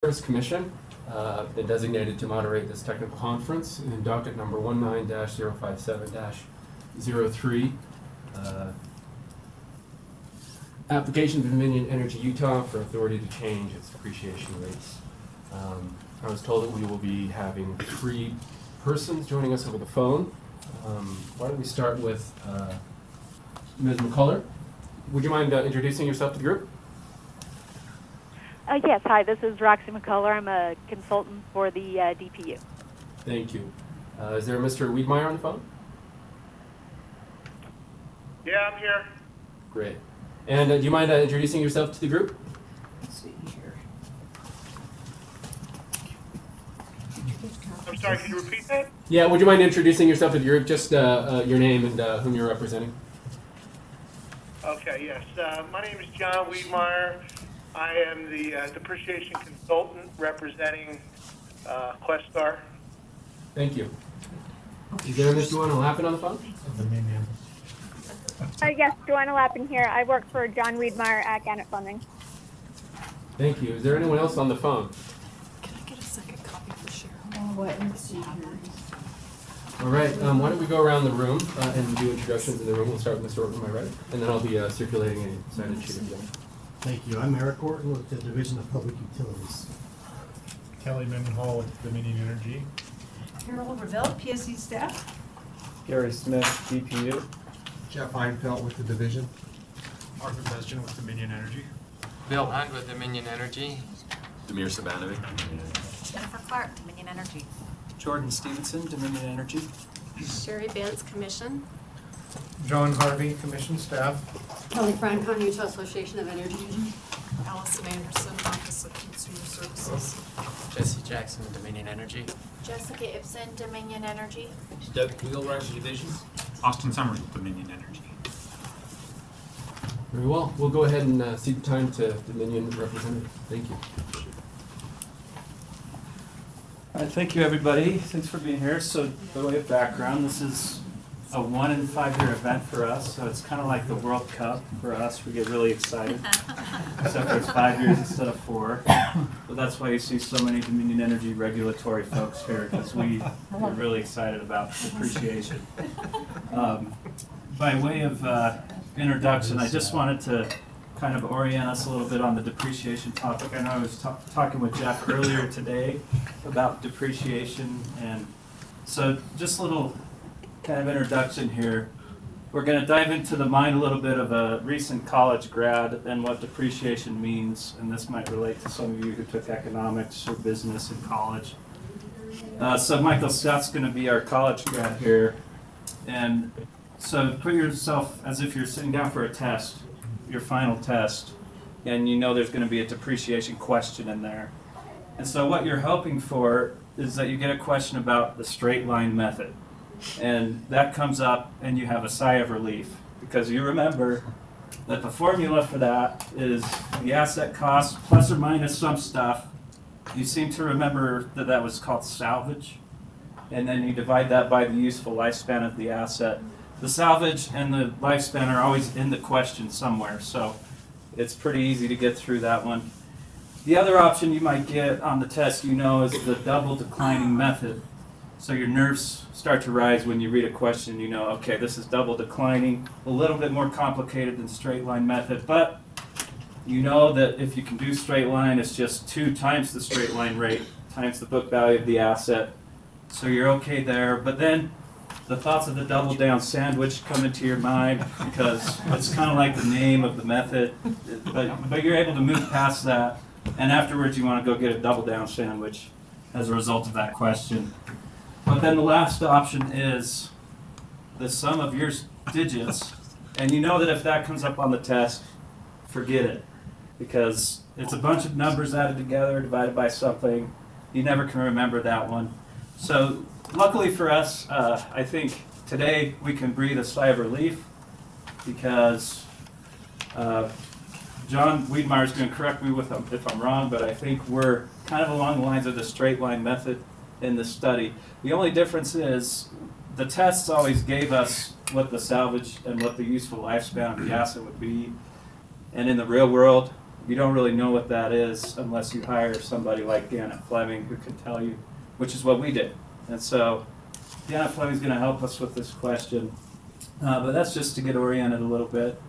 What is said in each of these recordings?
Service Commission, been designated to moderate this technical conference in docket number 19-057-03. Application of Dominion Energy Utah for authority to change its depreciation rates. I was told that we will be having 3 persons joining us over the phone. Why don't we start with Ms. McCullough. Would you mind introducing yourself to the group? Yes, hi, this is Roxy McCullough. I'm a consultant for the DPU. Thank you. Is there a Mr. Wiedmeyer on the phone? Yeah, I'm here. Great. And do you mind introducing yourself to the group? Let's see here. I'm sorry, can you repeat that? Yeah, would you mind introducing yourself to the group, just your name and whom you're representing? Okay, yes. My name is John Wiedmeyer. I am the depreciation consultant representing Questar. Thank you. Is there a Ms. Joanna Lappin on the phone? Yes, Joanna Lappin here. I work for John Wiedmeyer at Gannett Funding. Thank you. Is there anyone else on the phone? Can I get a second copy for Cheryl? Oh, wait, let's see here. All right, why don't we go around the room and do introductions in the room. We'll start with Mr. Orton, am I right? And then I'll be circulating a sign-in sheet again. Thank you. I'm Eric Orton with the Division of Public Utilities. Kelly.mendenhall with Dominion Energy. Carol Revelle, PSC staff. Gary Smith, DPU. Jeff Einfeld with the division. Arthur Besgen with Dominion Energy. Bill Hunt with Dominion Energy. Demir Sabanovic. Jenniffer Clark, Dominion Energy. Jordan Stevenson, Dominion Energy. Sherry Vance, Commission. John Harvey, Commission staff. Kelly Francon, Utah Association of Energy. Allison Anderson, Office of Consumer Services. Jesse Jackson, Dominion Energy. Jessica Ibsen, Dominion Energy. Doug Wheelwright, Division. Austin.Summers with Dominion Energy. Very well. We'll go ahead and cede the time to Dominion representative. Thank you. All right, thank you, everybody. Thanks for being here. So, by way of background, this is a 1 in 5 year event for us, so it's kind of like the World Cup for us. We get really excited, except for it's 5 years instead of 4. But that's why you see so many Dominion Energy regulatory folks here, because we're really excited about depreciation. By way of introduction, I just wanted to kind of orient us a little bit on the depreciation topic. I know I was talking with Jeff earlier today about depreciation, and so just a little kind of introduction here. We're going to dive into the mind a little bit of a recent college grad and what depreciation means, and this might relate to some of you who took economics or business in college. So Michael Scott's going to be our college grad here, and so put yourself as if you're sitting down for a test, your final test, and you know there's going to be a depreciation question in there. And so what you're hoping for is that you get a question about the straight line method. And that comes up and you have a sigh of relief because you remember that the formula for that is the asset cost plus or minus some stuff. You seem to remember that that was called salvage, and then you divide that by the useful lifespan of the asset. The salvage and the lifespan are always in the question somewhere, so it's pretty easy to get through that one. The other option you might get on the test, you know, is the double declining method. So your nerves start to rise when you read a question. You know, okay, this is double declining, a little bit more complicated than straight line method, but you know that if you can do straight line, it's just 2 times the straight line rate times the book value of the asset. So you're okay there, but then the thoughts of the double down sandwich come into your mind because it's kind of like the name of the method, but you're able to move past that, and afterwards you want to go get a double down sandwich as a result of that question. But then the last option is the sum of your digits, and you know that if that comes up on the test, forget it, because it's a bunch of numbers added together divided by something. You never can remember that one. So luckily for us, I think today we can breathe a sigh of relief because John Wiedmeyer is going to correct me if I'm wrong, but I think we're kind of along the lines of the straight line method in this study. The only difference is the tests always gave us what the salvage and what the useful lifespan of the asset would be, and in the real world you don't really know what that is unless you hire somebody like Janet Fleming who can tell you, which is what we did. And so Janet Fleming is going to help us with this question. But that's just to get oriented a little bit.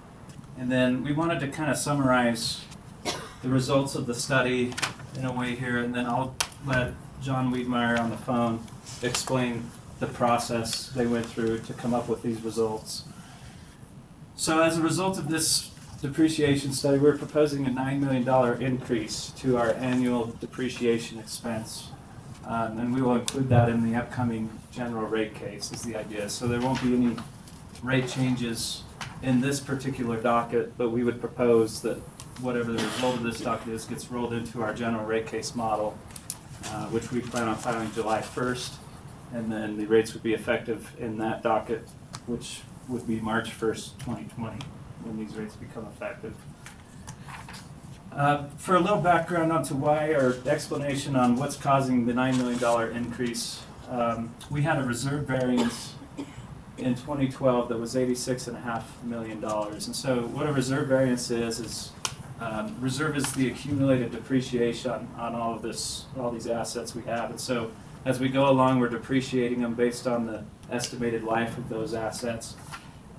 And then we wanted to kind of summarize the results of the study in a way here, and then I'll let John Wiedmeyer on the phone explain the process they went through to come up with these results. So as a result of this depreciation study, we're proposing a $9 million increase to our annual depreciation expense. And we will include that in the upcoming general rate case is the idea. So there won't be any rate changes in this particular docket, but we would propose that whatever the result of this docket is gets rolled into our general rate case model, which we plan on filing July 1st, and then the rates would be effective in that docket, which would be March 1st, 2020, when these rates become effective. For a little background onto why, or explanation on what's causing the $9 million increase, we had a reserve variance in 2012 that was $86.5 million. And so what a reserve variance is reserve is the accumulated depreciation on all these assets we have. And so as we go along, we're depreciating them based on the estimated life of those assets.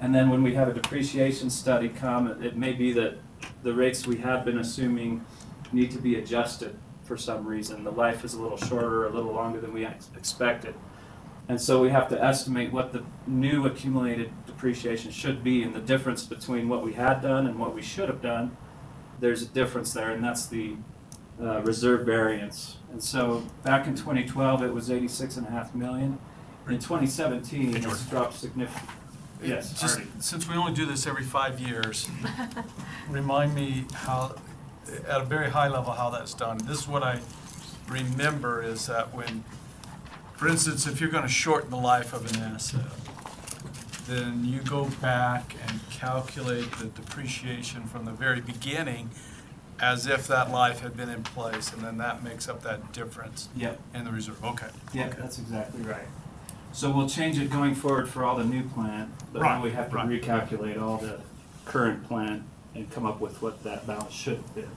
And then when we have a depreciation study come, it may be that the rates we have been assuming need to be adjusted for some reason. The life is a little shorter, a little longer than we expected. And so we have to estimate what the new accumulated depreciation should be, and the difference between what we had done and what we should have done, there's a difference there, and that's the reserve variance. And so back in 2012, it was $86.5 million. In 2017, it's dropped significantly. Yes, just since we only do this every 5 years, remind me how, at a very high level, how that's done. This is what I remember is that when, for instance, if you're going to shorten the life of an asset, then you go back and calculate the depreciation from the very beginning as if that life had been in place, and then that makes up that difference in the reserve. Okay. Yeah, that's exactly right. So we'll change it going forward for all the new plant, but now we have to recalculate all the current plant and come up with what that balance should have been.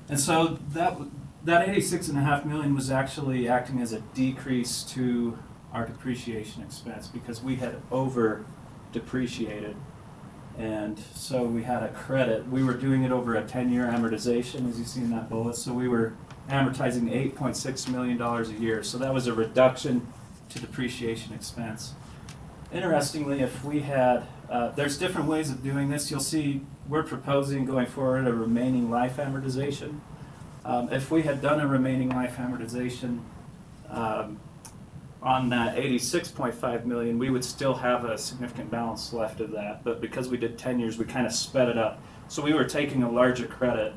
And so that $86.5 million was actually acting as a decrease to our depreciation expense because we had over depreciated, and so we had a credit. We were doing it over a 10-year amortization, as you see in that bullet, so we were amortizing $8.6 million a year. So that was a reduction to depreciation expense. Interestingly, if we had, there's different ways of doing this. You'll see we're proposing going forward a remaining life amortization. If we had done a remaining life amortization on that $86.5 million, we would still have a significant balance left of that. But because we did 10 years, we kind of sped it up. So we were taking a larger credit,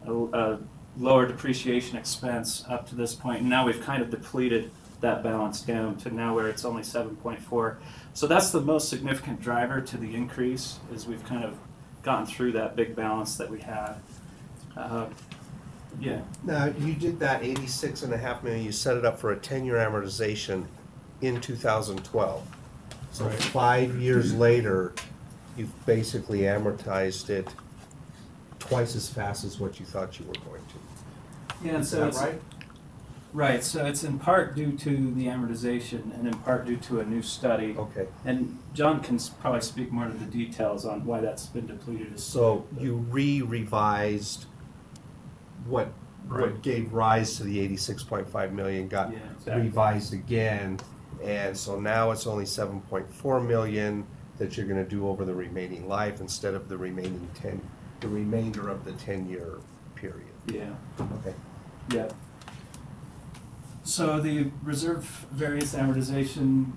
a lower depreciation expense up to this point, and now we've kind of depleted that balance down to now where it's only 7.4. So that's the most significant driver to the increase, is we've kind of gotten through that big balance that we had. Yeah. Now, you did that $86.5 million, you set it up for a 10-year amortization in 2012. So 5 years later, you've basically amortized it twice as fast as what you thought you were going to. Yeah, and so it's right? Right, so it's in part due to the amortization and in part due to a new study. Okay. And John can probably speak more to the details on why that's been depleted. So you revised what gave rise to the $86.5 million, got revised again, and so now it's only $7.4 million that you're going to do over the remaining life instead of the remaining the remainder of the 10-year period. Yeah. Okay. Yeah. So the reserve variance amortization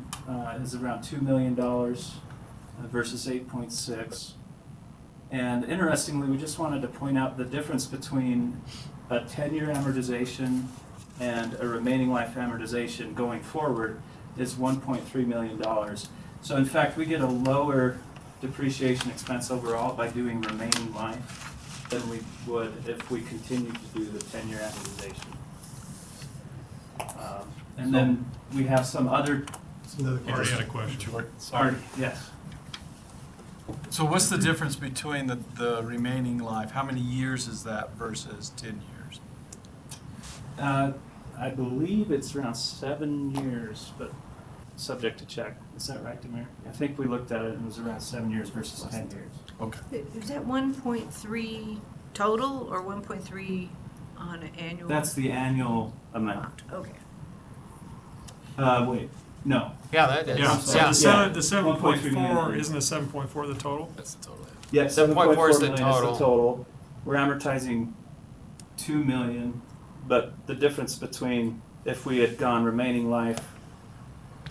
is around $2 million versus 8.6. And interestingly, we just wanted to point out the difference between a 10-year amortization and a remaining life amortization going forward is $1.3 million. So in fact, we get a lower depreciation expense overall by doing remaining life than we would if we continued to do the 10-year amortization. And then we have some other... Already had a question. Sorry, yes. So what's the difference between the remaining life? How many years is that versus 10 years? I believe it's around 7 years, but subject to check. Is that right, Demir? I think we looked at it and it was around 7 years versus 10 years. Okay. Is that 1.3 total or 1.3 on an annual? That's the annual amount. Okay. Wait, no. Yeah, that is. Yeah, so Yeah. the 1.3 7.4, million. isn't the 7.4 the total? That's the total. Yeah, 7.4 is the million is total. the total. We're amortizing 2 million, but the difference between if we had gone remaining life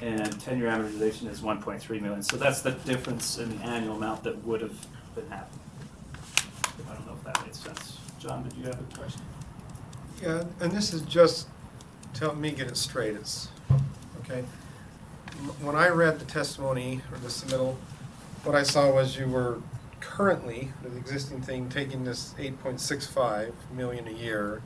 and 10-year amortization is 1.3 million. So that's the difference in the annual amount that would have been happening. I don't know if that made sense. John, did you have a question? Yeah, and this is just to help me get it straight. It's okay. When I read the testimony or the submittal, what I saw was you were currently, with the existing thing, taking this 8.65 million a year,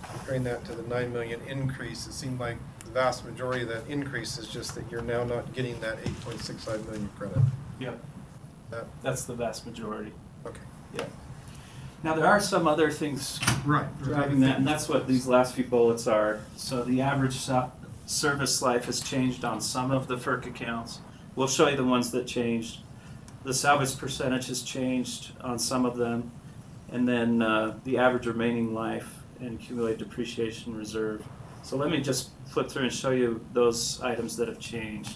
comparing that to the 9 million increase. It seemed like the vast majority of that increase is just that you're now not getting that 8.65 million credit. Yep. That's the vast majority. Okay. Yeah. Now there are some other things driving that, and that's what these last few bullets are. So the average service life has changed on some of the FERC accounts. We'll show you the ones that changed. The salvage percentage has changed on some of them, and then the average remaining life and accumulated depreciation reserve. So let me just flip through and show you those items that have changed.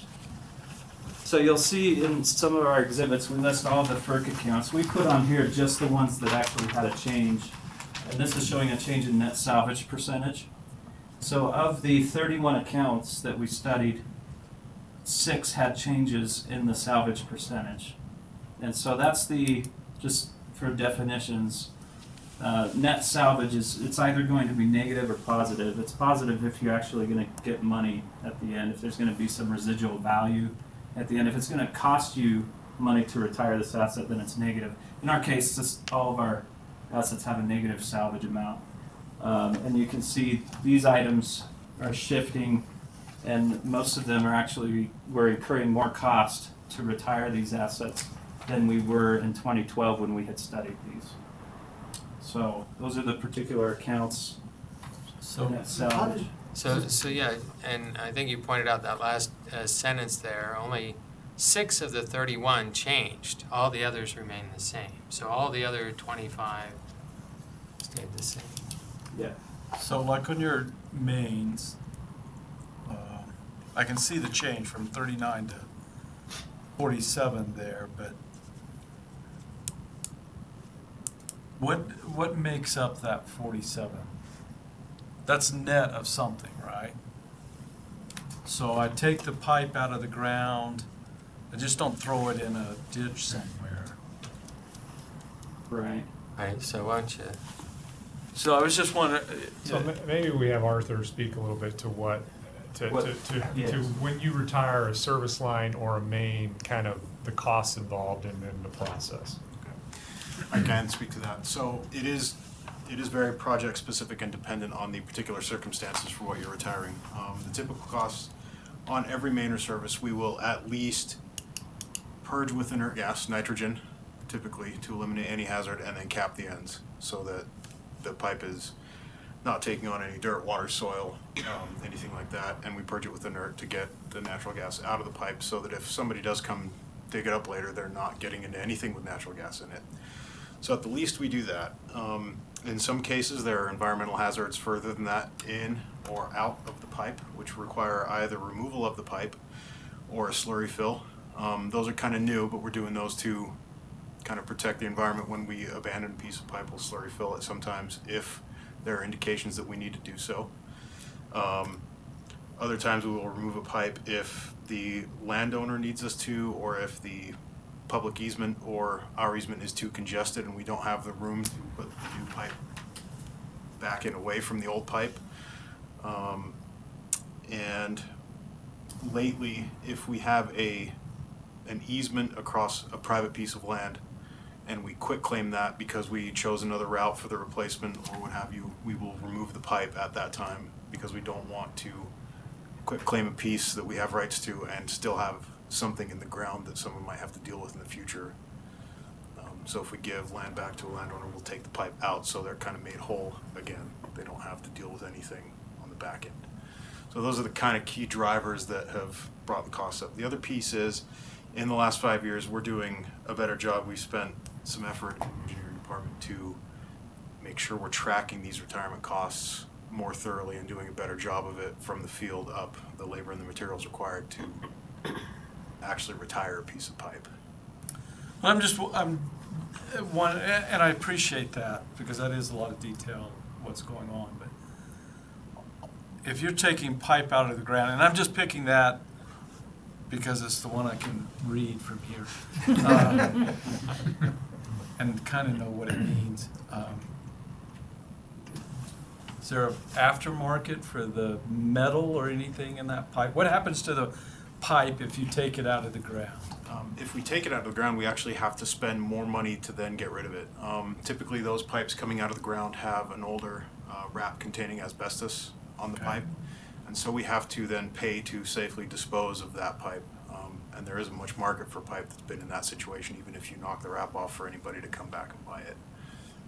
So you'll see in some of our exhibits, we list all the FERC accounts. We put on here just the ones that actually had a change. And this is showing a change in net salvage percentage. So of the 31 accounts that we studied, 6 had changes in the salvage percentage. And so that's the, just for definitions, net salvage is, it's either going to be negative or positive. It's positive if you're actually going to get money at the end, if there's going to be some residual value at the end. If it's going to cost you money to retire this asset, then it's negative. In our case, just all of our assets have a negative salvage amount. And you can see these items are shifting, and most of them are actually, we're incurring more cost to retire these assets than we were in 2012 when we had studied these. So those are the particular accounts. So net salvage. So yeah, and I think you pointed out that last sentence there, only 6 of the 31 changed. All the others remain the same. So all the other 25 stayed the same. Yeah. So like on your mains, I can see the change from 39 to 47 there, but what makes up that 47? That's net of something, right? So I take the pipe out of the ground, I just don't throw it in a ditch somewhere. Right. Right, so why don't you... So I was just wondering... So maybe we have Arthur speak a little bit to what, to when you retire a service line or a main, kind of the costs involved in the process. I can speak to that. So it is very project specific and dependent on the particular circumstances for what you're retiring. The typical costs on every main or service, we will at least purge with inert gas, nitrogen, typically, to eliminate any hazard, and then cap the ends so that the pipe is not taking on any dirt, water, soil, anything like that, and we purge it with inert to get the natural gas out of the pipe so that if somebody does come dig it up later, they're not getting into anything with natural gas in it. So at the least we do that. In some cases there are environmental hazards further than that in or out of the pipe, which require either removal of the pipe or a slurry fill. Those are kind of new, but we're doing those to kind of protect the environment. When we abandon a piece of pipe, we'll slurry fill it sometimes if there are indications that we need to do so. Other times we will remove a pipe if the landowner needs us to, or if the public easement or our easement is too congested and we don't have the room to put the new pipe back in away from the old pipe. And lately, if we have an easement across a private piece of land and we quit claim that because we chose another route for the replacement or what have you, we will remove the pipe at that time because we don't want to quit claim a piece that we have rights to and still have something in the ground that someone might have to deal with in the future So if we give land back to a landowner, we'll take the pipe out so they're kind of made whole again. They don't have to deal with anything on the back end. So those are the kind of key drivers that have brought the costs up. The other piece is, in the last 5 years, we're doing a better job. We've spent some effort in the engineering department to make sure we're tracking these retirement costs more thoroughly and doing a better job of it from the field up, the labor and the materials required to actually retire a piece of pipe. I'm one, and I appreciate that, because that is a lot of detail, what's going on, but if you're taking pipe out of the ground, and I'm just picking that because it's the one I can read from here, and kind of know what it means. Is there an aftermarket for the metal or anything in that pipe? What happens to the pipe if you take it out of the ground? If we take it out of the ground, we actually have to spend more money to then get rid of it. Typically, those pipes coming out of the ground have an older wrap containing asbestos on the pipe, and so we have to then pay to safely dispose of that pipe. And there isn't much market for pipe that's been in that situation, even if you knock the wrap off for anybody to come back and buy it.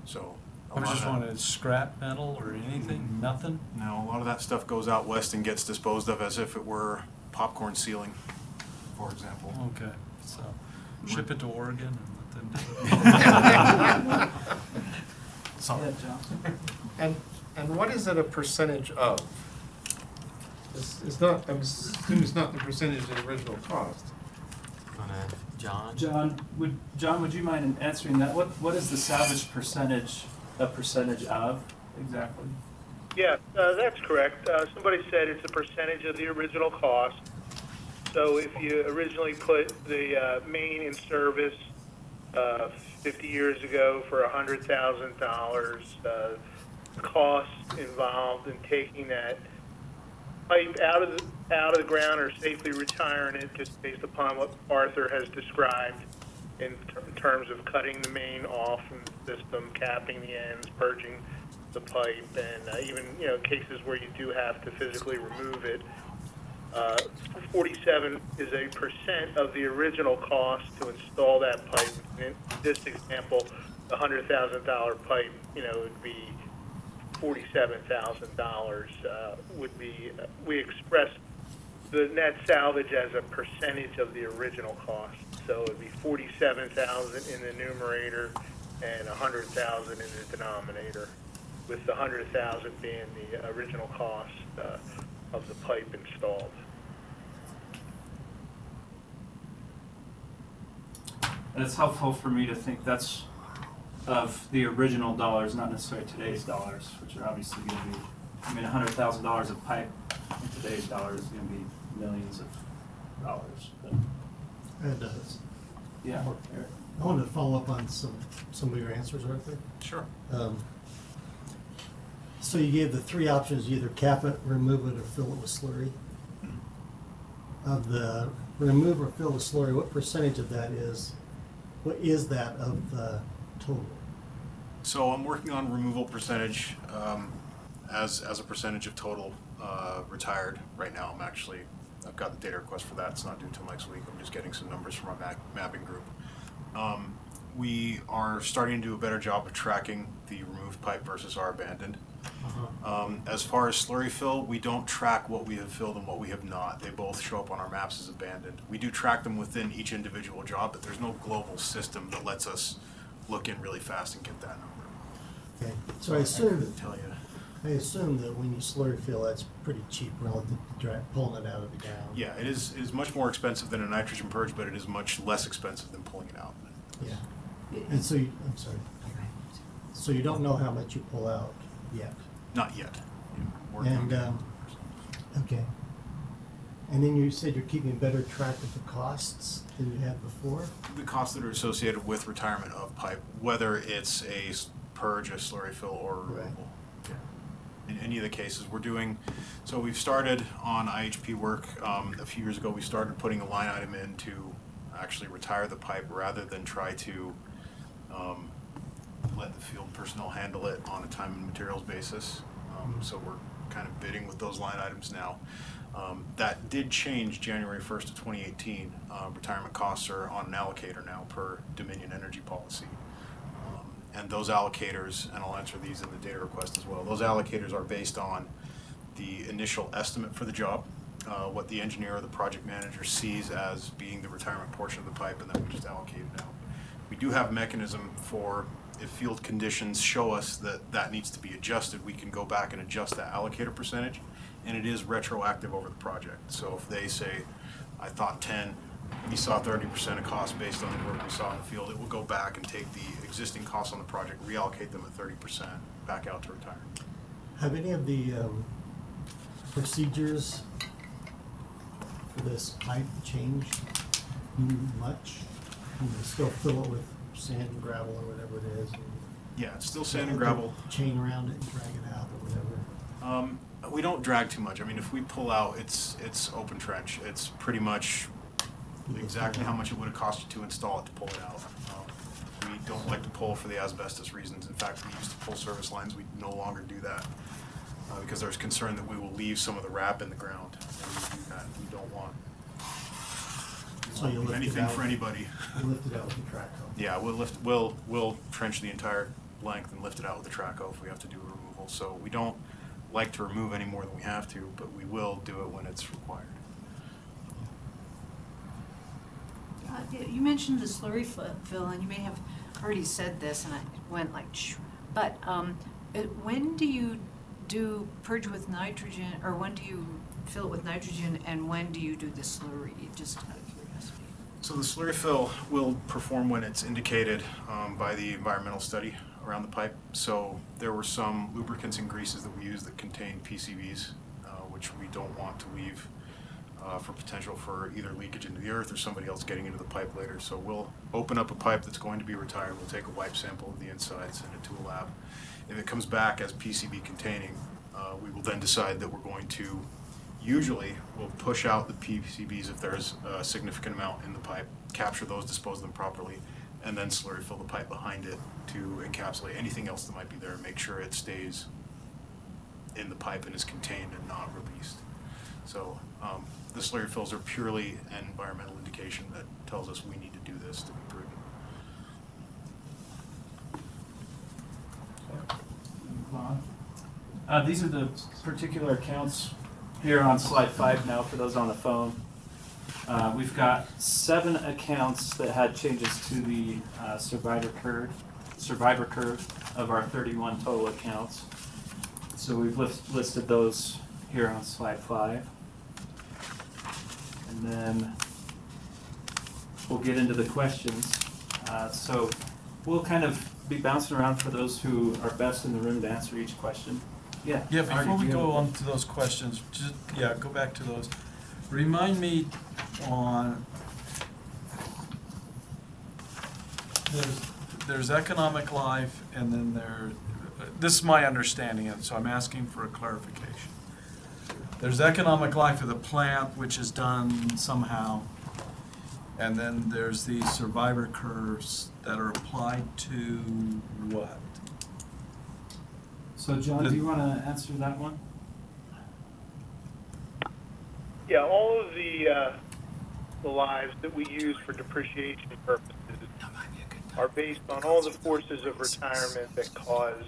So I just wanted scrap metal or anything? Nothing? No, a lot of that stuff goes out west and gets disposed of as if it were popcorn ceiling, for example. Okay, so ship it to Oregon and let them do it. Sorry. And what is it a percentage of? It's not, I'm assuming it's not the percentage of the original cost. John? John, would you mind answering that? What is the salvage percentage a percentage of exactly? Yes, that's correct. Somebody said it's a percentage of the original cost. So if you originally put the main in service 50 years ago for $100,000, the costs involved in taking that pipe out of the ground or safely retiring it, just based upon what Arthur has described in terms of cutting the main off from the system, capping the ends, purging the pipe, and even cases where you do have to physically remove it. 47 is a % of the original cost to install that pipe. In this example, the $100,000 pipe, would be $47,000. Would be we express the net salvage as a percentage of the original cost. So it'd be 47,000 in the numerator and 100,000 in the denominator, with the 100,000 being the original cost of the pipe installed. And it's helpful for me to think that's of the original dollars, not necessarily today's dollars, which are obviously going to be, $100,000 of pipe in today's dollars is going to be millions of dollars. But It does. yeah. I wanted to follow up on some of your answers, Arthur. Sure. So you gave the three options: you either cap it, remove it, or fill it with slurry. Of the remove or fill with slurry, what percentage of that is? What is that of the total? So I'm working on removal percentage as a percentage of total retired right now. I've got the data request for that. It's not due until next week. I'm just getting some numbers from our mapping group. We are starting to do a better job of tracking the removed pipe versus our abandoned. As far as slurry fill, we don't track what we have filled and what we have not. They both show up on our maps as abandoned. We do track them within each individual job, but there's no global system that lets us look in really fast and get that number. Okay, so I assume that tell you. I assume that when you slurry fill, that's pretty cheap relative to pulling it out of the ground. Yeah, it is much more expensive than a nitrogen purge, but it is much less expensive than pulling it out. Yeah. And so I'm sorry. So you don't know how much you pull out yet? Not yet. Yeah, and okay. And then you said you're keeping better track of the costs than you had before? The costs that are associated with retirement of pipe, whether it's a purge, a slurry fill, or a removal. Right. Yeah. In any of the cases we're doing, so we've started on IHP work. A few years ago we started putting a line item in to actually retire the pipe rather than try to let the field personnel handle it on a time and materials basis. So we're kind of bidding with those line items now. That did change January 1st of 2018. Retirement costs are on an allocator now per Dominion Energy policy. And those allocators, and I'll answer these in the data request as well, those allocators are based on the initial estimate for the job, what the engineer or the project manager sees as being the retirement portion of the pipe, and then we just allocate it out. We do have a mechanism for, if field conditions show us that that needs to be adjusted, we can go back and adjust that allocator percentage, and it is retroactive over the project. So if they say, I thought 10, we saw 30% of cost based on the work we saw in the field, it will go back and take the existing costs on the project, reallocate them at 30% back out to retirement. Have any of the procedures for this pipe changed much? You still fill it with sand and gravel or whatever it is? Yeah, it's still sand and gravel. Chain around it and drag it out or whatever? We don't drag too much. I mean, if we pull out, it's open trench. It's pretty much exactly how much it would have cost you to install it to pull it out. We don't like to pull for the asbestos reasons. In fact, we used to pull service lines. We no longer do that because there's concern that we will leave some of the wrap in the ground. And we do that. We don't want So you lift anything it out, for anybody. You lift it out with the track hoe. Yeah, we'll trench the entire length and lift it out with the track hoe if we have to do a removal. So we don't like to remove any more than we have to, but we will do it when it's required. You mentioned the slurry fill, and you may have already said this, and I went like, but when do you do purge with nitrogen, or when do you fill it with nitrogen, and when do you do the slurry? Just out of curiosity. So the slurry fill will perform when it's indicated by the environmental study around the pipe. So there were some lubricants and greases that we use that contain PCBs, which we don't want to leave for potential for either leakage into the earth or somebody else getting into the pipe later. So we'll open up a pipe that's going to be retired. We'll take a wipe sample of the inside, send it to a lab. If it comes back as PCB containing, we will then decide that we're going to, usually we'll push out the PCBs if there's a significant amount in the pipe, capture those, dispose of them properly, and then slurry fill the pipe behind it to encapsulate anything else that might be there and make sure it stays in the pipe and is contained and not released. So the slurry fills are purely an environmental indication that tells us we need to do this to be prudent. These are the particular accounts here on slide 5 now for those on the phone. We've got 7 accounts that had changes to the survivor curve of our 31 total accounts. So we've listed those here on slide 5. And then we'll get into the questions. So we'll kind of be bouncing around for those who are best in the room to answer each question. Yeah. Yeah, before we go on to those questions, just, go back to those. Remind me on, there's economic life, and then this is my understanding of it, so I'm asking for a clarification. There's economic life of the plant, which is done somehow, and then there's these survivor curves that are applied to what? So John, do you want to answer that one? Yeah, all of the lives that we use for depreciation purposes are based on all the forces of retirement that cause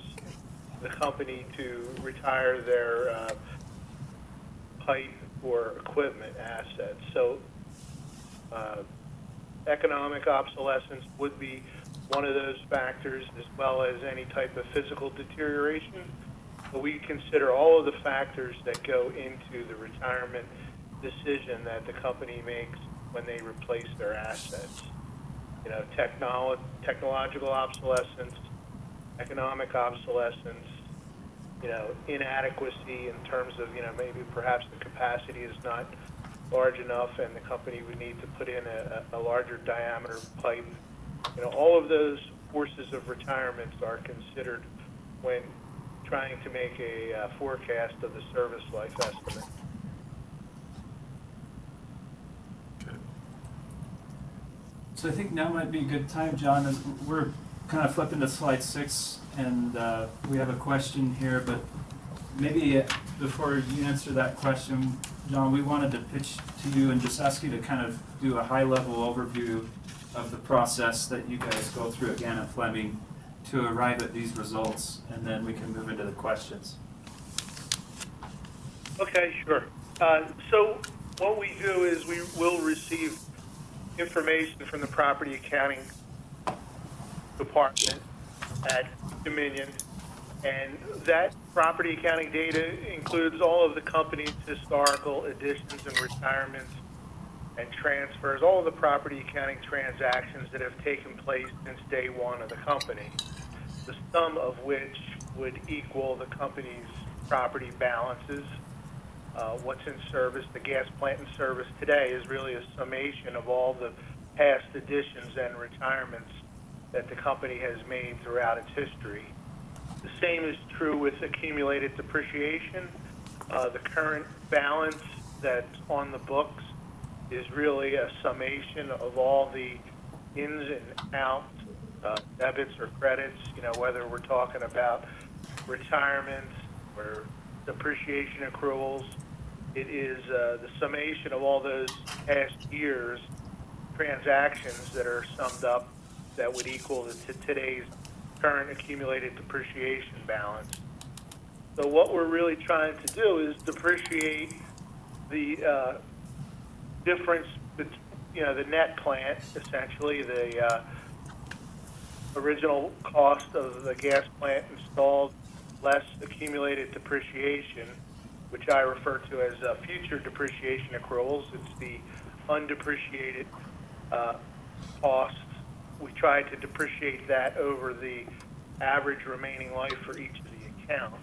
the company to retire their pipe or equipment assets. So economic obsolescence would be one of those factors, as well as any type of physical deterioration. But we consider all of the factors that go into the retirement decision that the company makes when they replace their assets. You know, technological obsolescence, economic obsolescence, you know, inadequacy in terms of, you know, maybe perhaps the capacity is not large enough and the company would need to put in a larger diameter pipe. You know, all of those forces of retirement are considered when trying to make a forecast of the service life estimate. So I think now might be a good time, John, as we're kind of flipping to slide 6, and we have a question here, but maybe before you answer that question, John, we wanted to pitch to you and just ask you to kind of do a high-level overview of the process that you guys go through again at Fleming to arrive at these results, and then we can move into the questions. Okay, sure. So what we do is we will receive information from the property accounting department at Dominion, and that property accounting data includes all of the company's historical additions and retirements and transfers, all of the property accounting transactions that have taken place since day one of the company, the sum of which would equal the company's property balances. What's in service, the gas plant in service today, is really a summation of all the past additions and retirements that the company has made throughout its history. The same is true with accumulated depreciation. The current balance that's on the books is really a summation of all the ins and outs, debits or credits, whether we're talking about retirements or depreciation accruals. It is the summation of all those past years' transactions that are summed up that would equal today's current accumulated depreciation balance. So what we're really trying to do is depreciate the difference between, the net plant, essentially, the original cost of the gas plant installed less accumulated depreciation, which I refer to as future depreciation accruals. It's the undepreciated costs. We try to depreciate that over the average remaining life for each of the accounts.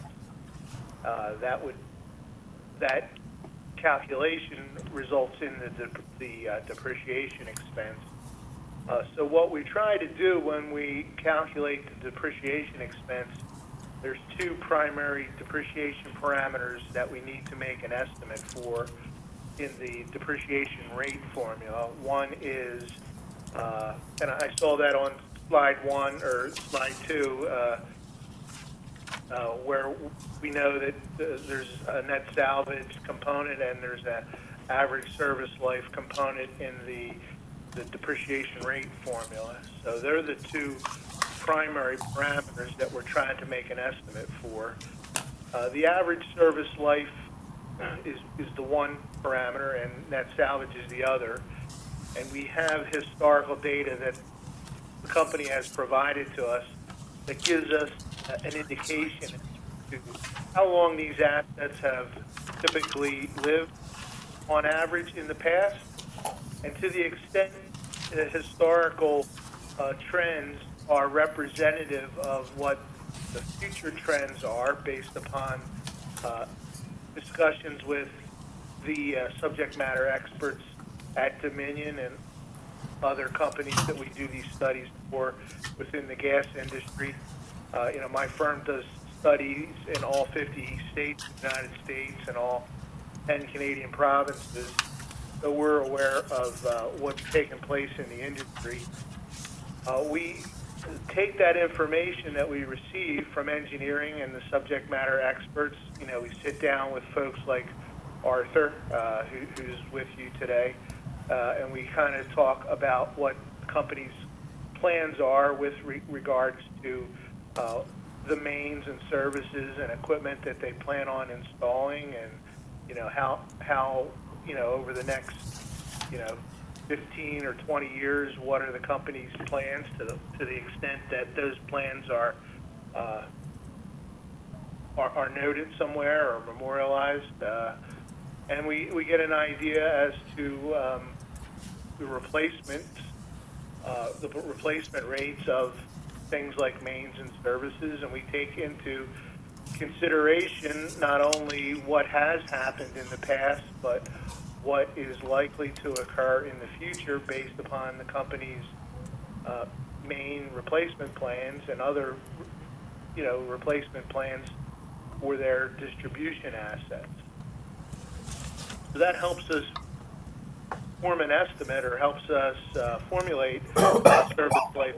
That calculation results in the depreciation expense. So what we try to do when we calculate the depreciation expense, there's two primary depreciation parameters that we need to make an estimate for in the depreciation rate formula. One is, and I saw that on slide 1 or slide 2, where we know that there's a net salvage component and there's an average service life component in the depreciation rate formula. So they're the two primary parameters that we're trying to make an estimate for. The average service life is the one parameter, and net salvage is the other. And we have historical data that the company has provided to us that gives us an indication to how long these assets have typically lived on average in the past, and to the extent that historical trends are representative of what the future trends are based upon discussions with the subject matter experts at Dominion and other companies that we do these studies for within the gas industry. My firm does studies in all 50 states of the United States and all 10 Canadian provinces, so we're aware of what's taking place in the industry. We take that information that we receive from engineering and the subject matter experts. We sit down with folks like Arthur, who's with you today, and we kind of talk about what the company's plans are with regards to the mains and services and equipment that they plan on installing, and how over the next 15 or 20 years, what are the company's plans to the extent that those plans are noted somewhere or memorialized, and we get an idea as to the replacement rates of things like mains and services, and we take into consideration not only what has happened in the past, but what is likely to occur in the future based upon the company's main replacement plans and other, replacement plans for their distribution assets. So that helps us form an estimate, or helps us formulate a service life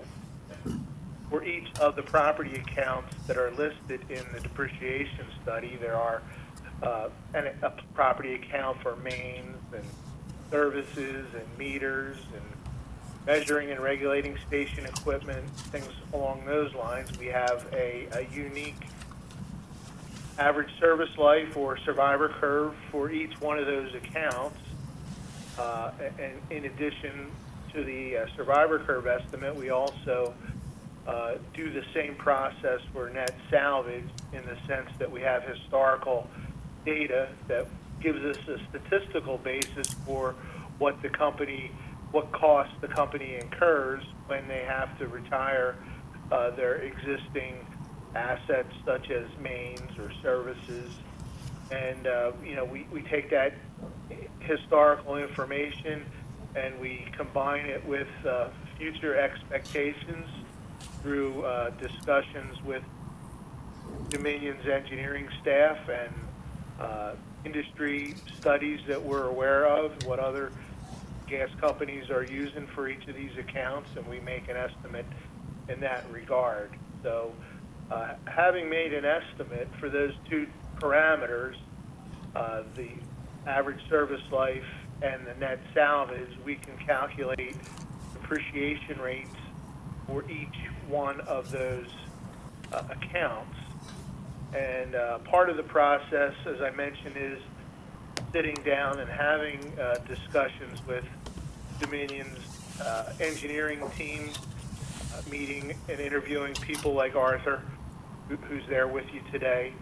for each of the property accounts that are listed in the depreciation study. There are a property account for mains and services and meters and measuring and regulating station equipment, things along those lines. We have a unique average service life or survivor curve for each one of those accounts. And in addition to the survivor curve estimate, we also do the same process for net salvage in the sense that we have historical data that gives us a statistical basis for what cost the company incurs when they have to retire their existing assets such as mains or services. And we take that historical information and we combine it with future expectations through discussions with Dominion's engineering staff and industry studies that we're aware of, what other gas companies are using for each of these accounts, and we make an estimate in that regard. So having made an estimate for those two parameters, the average service life and the net salvage, we can calculate depreciation rates for each one of those accounts. And part of the process, as I mentioned, is sitting down and having discussions with Dominion's engineering team, meeting and interviewing people like Arthur, who's there with you today,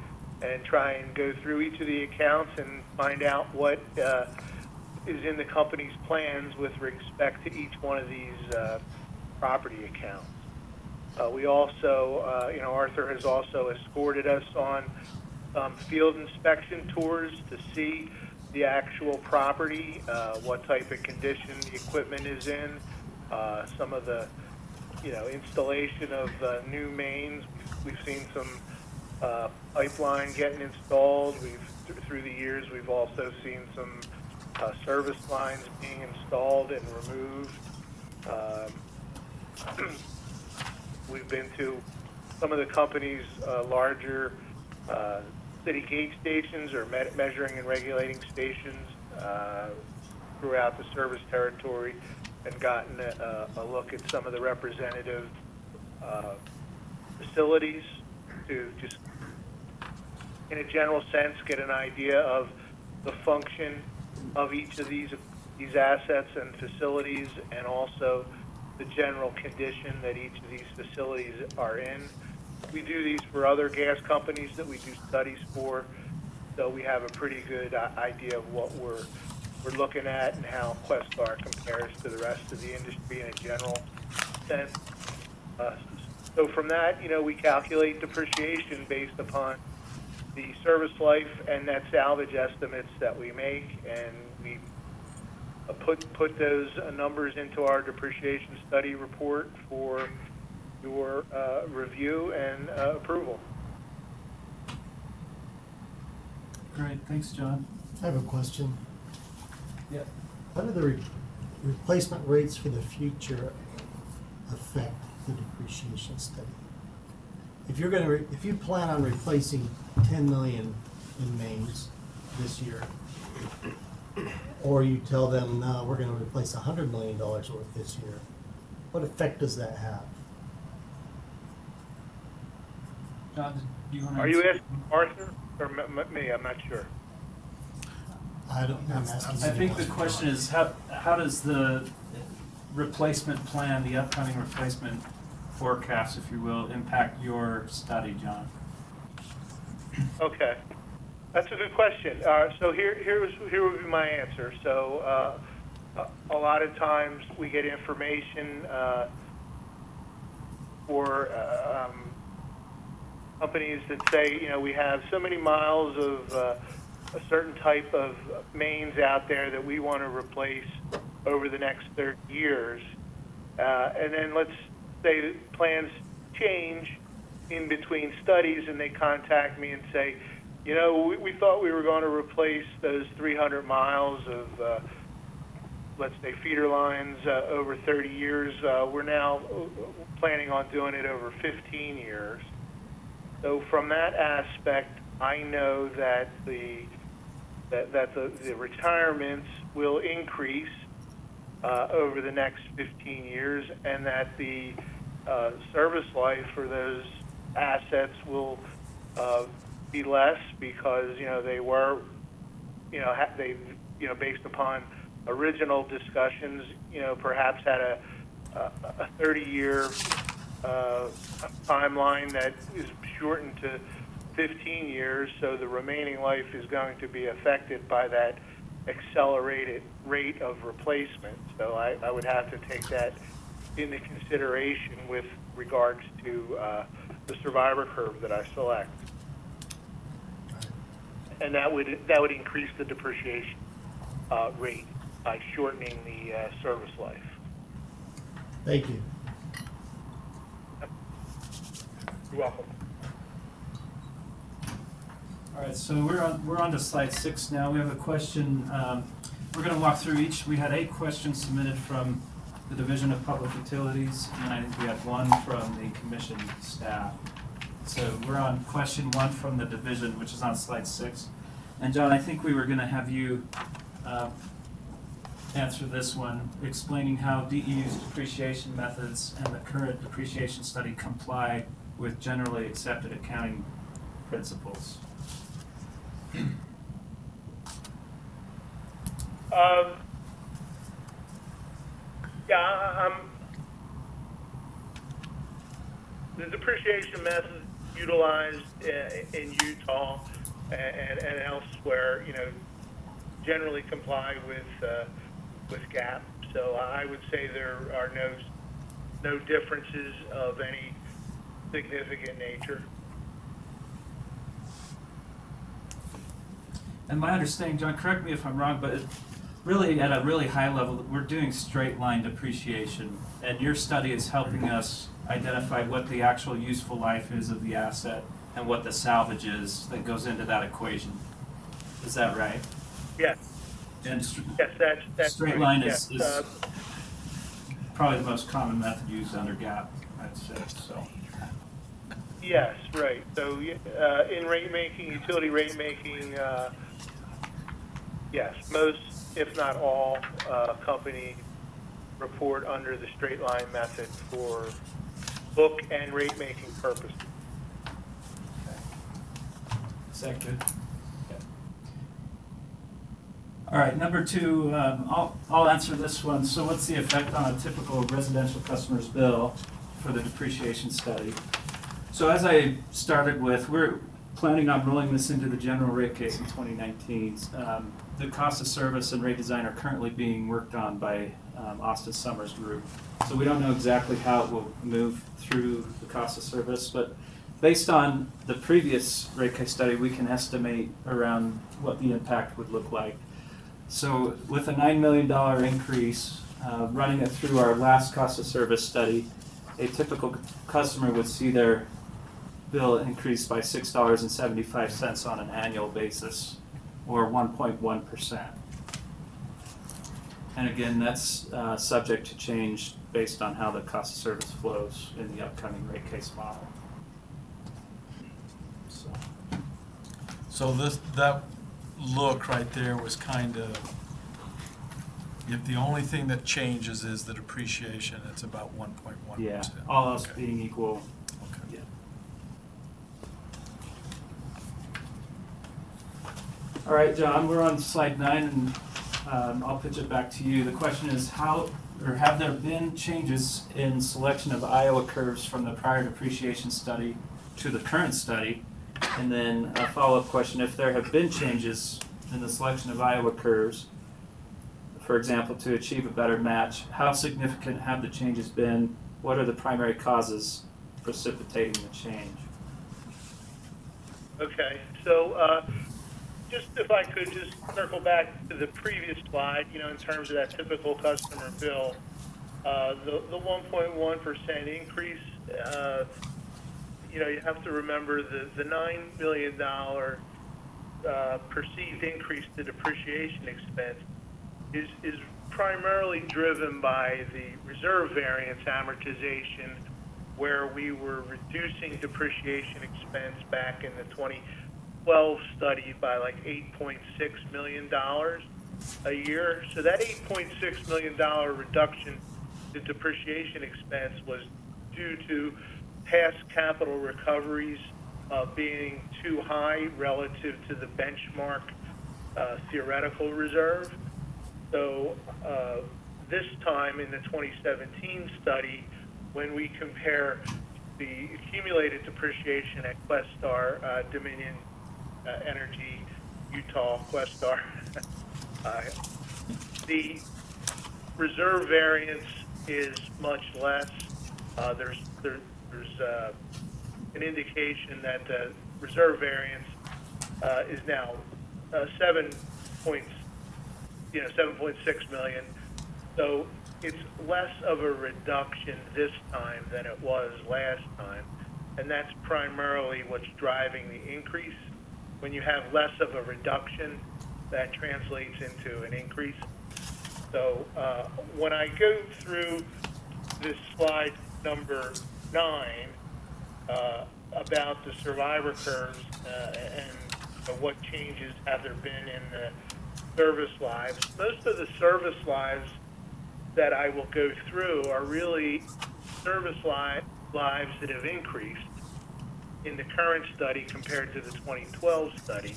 and try and go through each of the accounts and find out what is in the company's plans with respect to each one of these property accounts. We also, Arthur has also escorted us on field inspection tours to see the actual property, what type of condition the equipment is in, some of the, installation of new mains. We've seen some pipeline getting installed. Through the years, we've also seen some service lines being installed and removed. We've been to some of the company's larger city gate stations or measuring and regulating stations throughout the service territory and gotten a look at some of the representative facilities to just, in a general sense, get an idea of the function of each of these assets and facilities, and also the general condition that each of these facilities are in. We do these for other gas companies that we do studies for, so we have a pretty good idea of what we're looking at and how Questar compares to the rest of the industry in a general sense. So from that, we calculate depreciation based upon the service life and net salvage estimates that we make, and we put those numbers into our depreciation study report for your review and approval. Great, thanks, John. I have a question. Yeah. How do the replacement rates for the future affect the depreciation study? If you're if you plan on replacing 10 million in mains this year, or you tell them, no, we're going to replace $100 million worth this year, what effect does that have? John, do you want to Are you asking Arthur or me? I'm not sure. I'm asking. I think the question is how does the replacement plan, the upcoming replacement forecast, if you will, impact your study, John? Okay, that's a good question. So here would be my answer. So a lot of times we get information for companies that say, we have so many miles of a certain type of mains out there that we want to replace over the next 30 years. And then let's say that plans change in between studies and they contact me and say, we thought we were going to replace those 300 miles of, let's say, feeder lines over 30 years. We're now planning on doing it over 15 years. So from that aspect, I know that the retirements will increase over the next 15 years, and that the service life for those assets will be less because they were based upon original discussions perhaps had a 30-year timeline that is shortened to 15 years, so the remaining life is going to be affected by that accelerated rate of replacement. So I would have to take that into consideration with regards to the survivor curve that I select. And that would increase the depreciation rate by shortening the service life. Thank you. You're welcome. All right, so we're on to slide 6 now. We have a question. We're going to walk through each. We had 8 questions submitted from the Division of Public Utilities, and I think we had 1 from the Commission staff. So we're on question 1 from the division, which is on slide 6. And John, I think we were going to have you answer this one, explaining how DEU's depreciation methods and the current depreciation study comply with generally accepted accounting principles. The depreciation method utilized in Utah and elsewhere, generally comply with GAAP. So I would say there are no differences of any significant nature. And my understanding, John, correct me if I'm wrong, but really at a really high level, we're doing straight line depreciation, and your study is helping us identify what the actual useful life is of the asset and what the salvage is that goes into that equation. Is that right? Yes. And yes, that's straight right. line yes. is probably the most common method used under GAAP, I'd say. So. Yes, right. So in rate making, utility rate making, yes, most, if not all, companies report under the straight line method for book and rate making purposes. Is that good? Okay. All right, number 2, I'll answer this one. So what's the effect on a typical residential customer's bill for the depreciation study? So as I started with, we're planning on rolling this into the general rate case in 2019. The cost of service and rate design are currently being worked on by Austin.Summers group. So we don't know exactly how it will move through the cost of service, but based on the previous rate case study, we can estimate around what the impact would look like. So with a $9 million increase, running it through our last cost of service study, a typical customer would see their bill increase by $6.75 on an annual basis, or 1.1%. And again, that's subject to change based on how the cost of service flows in the upcoming rate case model. So that look right there was kind of, if the only thing that changes is the depreciation, it's about 1.1%. Yeah, all else being equal. Okay. Yeah. All right, John, we're on slide 9, and I'll pitch it back to you. The question is, have there been changes in selection of Iowa curves from the prior depreciation study to the current study? And then a follow-up question, if there have been changes in the selection of Iowa curves, for example, to achieve a better match, how significant have the changes been? What are the primary causes precipitating the change? Okay, so just if I could just circle back to the previous slide, in terms of that typical customer bill, the 1.1% increase, you have to remember the $9 million perceived increase to depreciation expense is primarily driven by the reserve variance amortization, where we were reducing depreciation expense back in the 2012 study by like $8.6 million. a year. So that $8.6 million reduction in depreciation expense was due to past capital recoveries being too high relative to the benchmark theoretical reserve. So this time in the 2017 study, when we compare the accumulated depreciation at Questar, Dominion Energy, Utah, Questar, the reserve variance is much less. There's an indication that the reserve variance is now 7.6 million. So it's less of a reduction this time than it was last time, and that's primarily what's driving the increase. When you have less of a reduction, that translates into an increase. So when I go through this slide number 9 about the survivor curves and what changes have there been in the service lives, most of the service lives that I will go through are really service lives that have increased in the current study compared to the 2012 study.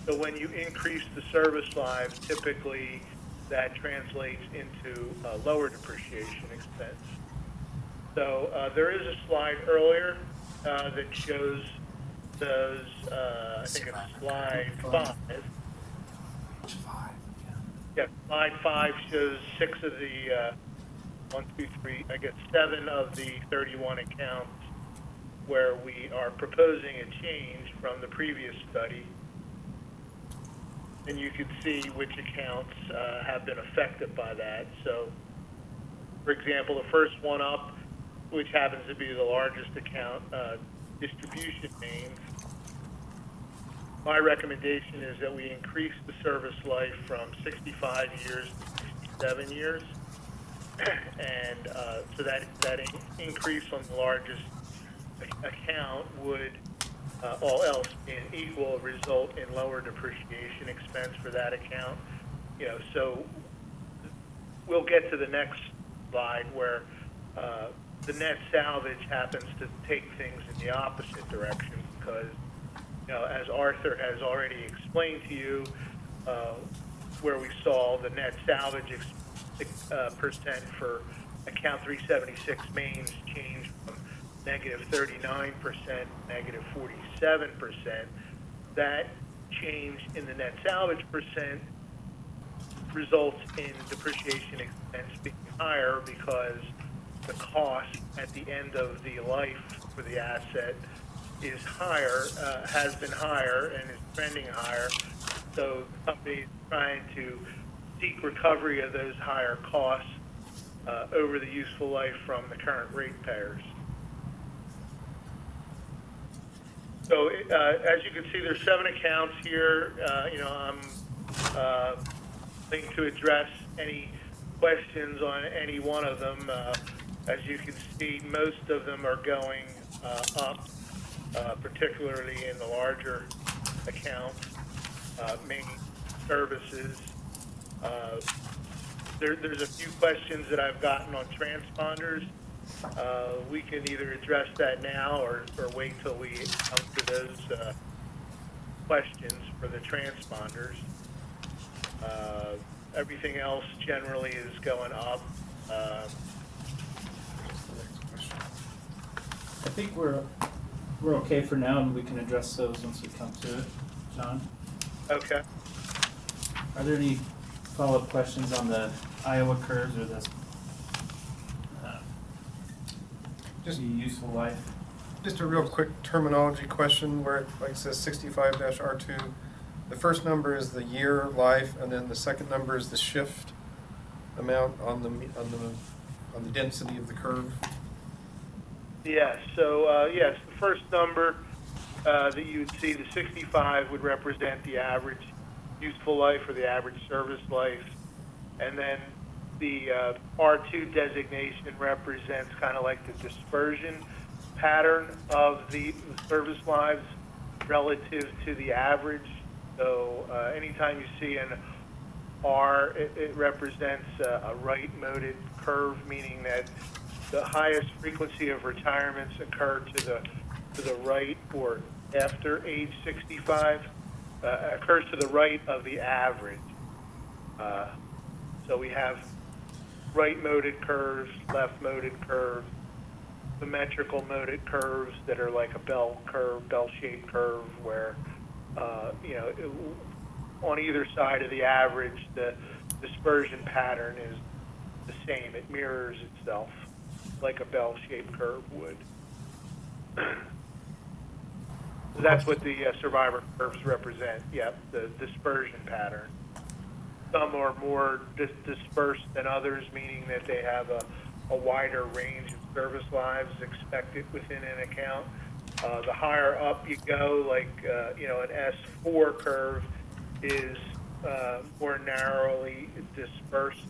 So when you increase the service lives, typically that translates into lower depreciation expense. So there is a slide earlier that shows those, I think it's slide 5. Yeah, slide 5 shows 6 of the, 7 of the 31 accounts where we are proposing a change from the previous study. And you can see which accounts have been affected by that. So, for example, the first one up, which happens to be the largest account, distribution mains, my recommendation is that we increase the service life from 65 years to 67 years. And so that increase on the largest account would, all else being equal, result in lower depreciation expense for that account. You know, so we'll get to the next slide where the net salvage happens to take things in the opposite direction because, you know, as Arthur has already explained to you, where we saw the net salvage percent for account 376 mains change from negative 39%, negative 47%. That change in the net salvage percent results in depreciation expense being higher because the cost at the end of the life for the asset is higher, has been higher, and is trending higher. So the company is trying to seek recovery of those higher costs over the useful life from the current ratepayers. So as you can see, there's 7 accounts here. You know, I'm going to address any questions on any one of them. As you can see, most of them are going up, particularly in the larger accounts, main services. There's a few questions that I've gotten on transponders. We can either address that now or wait till we come to those questions for the transponders. Everything else generally is going up. I think we're okay for now, and we can address those once we come to it. John? Okay. Are there any follow-up questions on the Iowa curves or the just useful life? Just a real quick terminology question where it like says 65-R2. The first number is the year life, and then the second number is the shift amount on the density of the curve. Yes. So yes, the first number that you would see, the 65, would represent the average useful life or the average service life, and then the R2 designation represents kind of like the dispersion pattern of the service lives relative to the average. So anytime you see an R, it represents a right-moded curve, meaning that the highest frequency of retirements occur to the right or after age 65, occurs to the right of the average. So we have right-moded curves, left-moded curves, symmetrical moded curves that are like a bell curve, bell-shaped curve, where on either side of the average, the dispersion pattern is the same. It mirrors itself like a bell-shaped curve would. So that's what the survivor curves represent. Yep, the dispersion pattern. Some are more dispersed than others, meaning that they have a wider range of service lives expected within an account. The higher up you go, like an S4 curve is more narrowly dispersed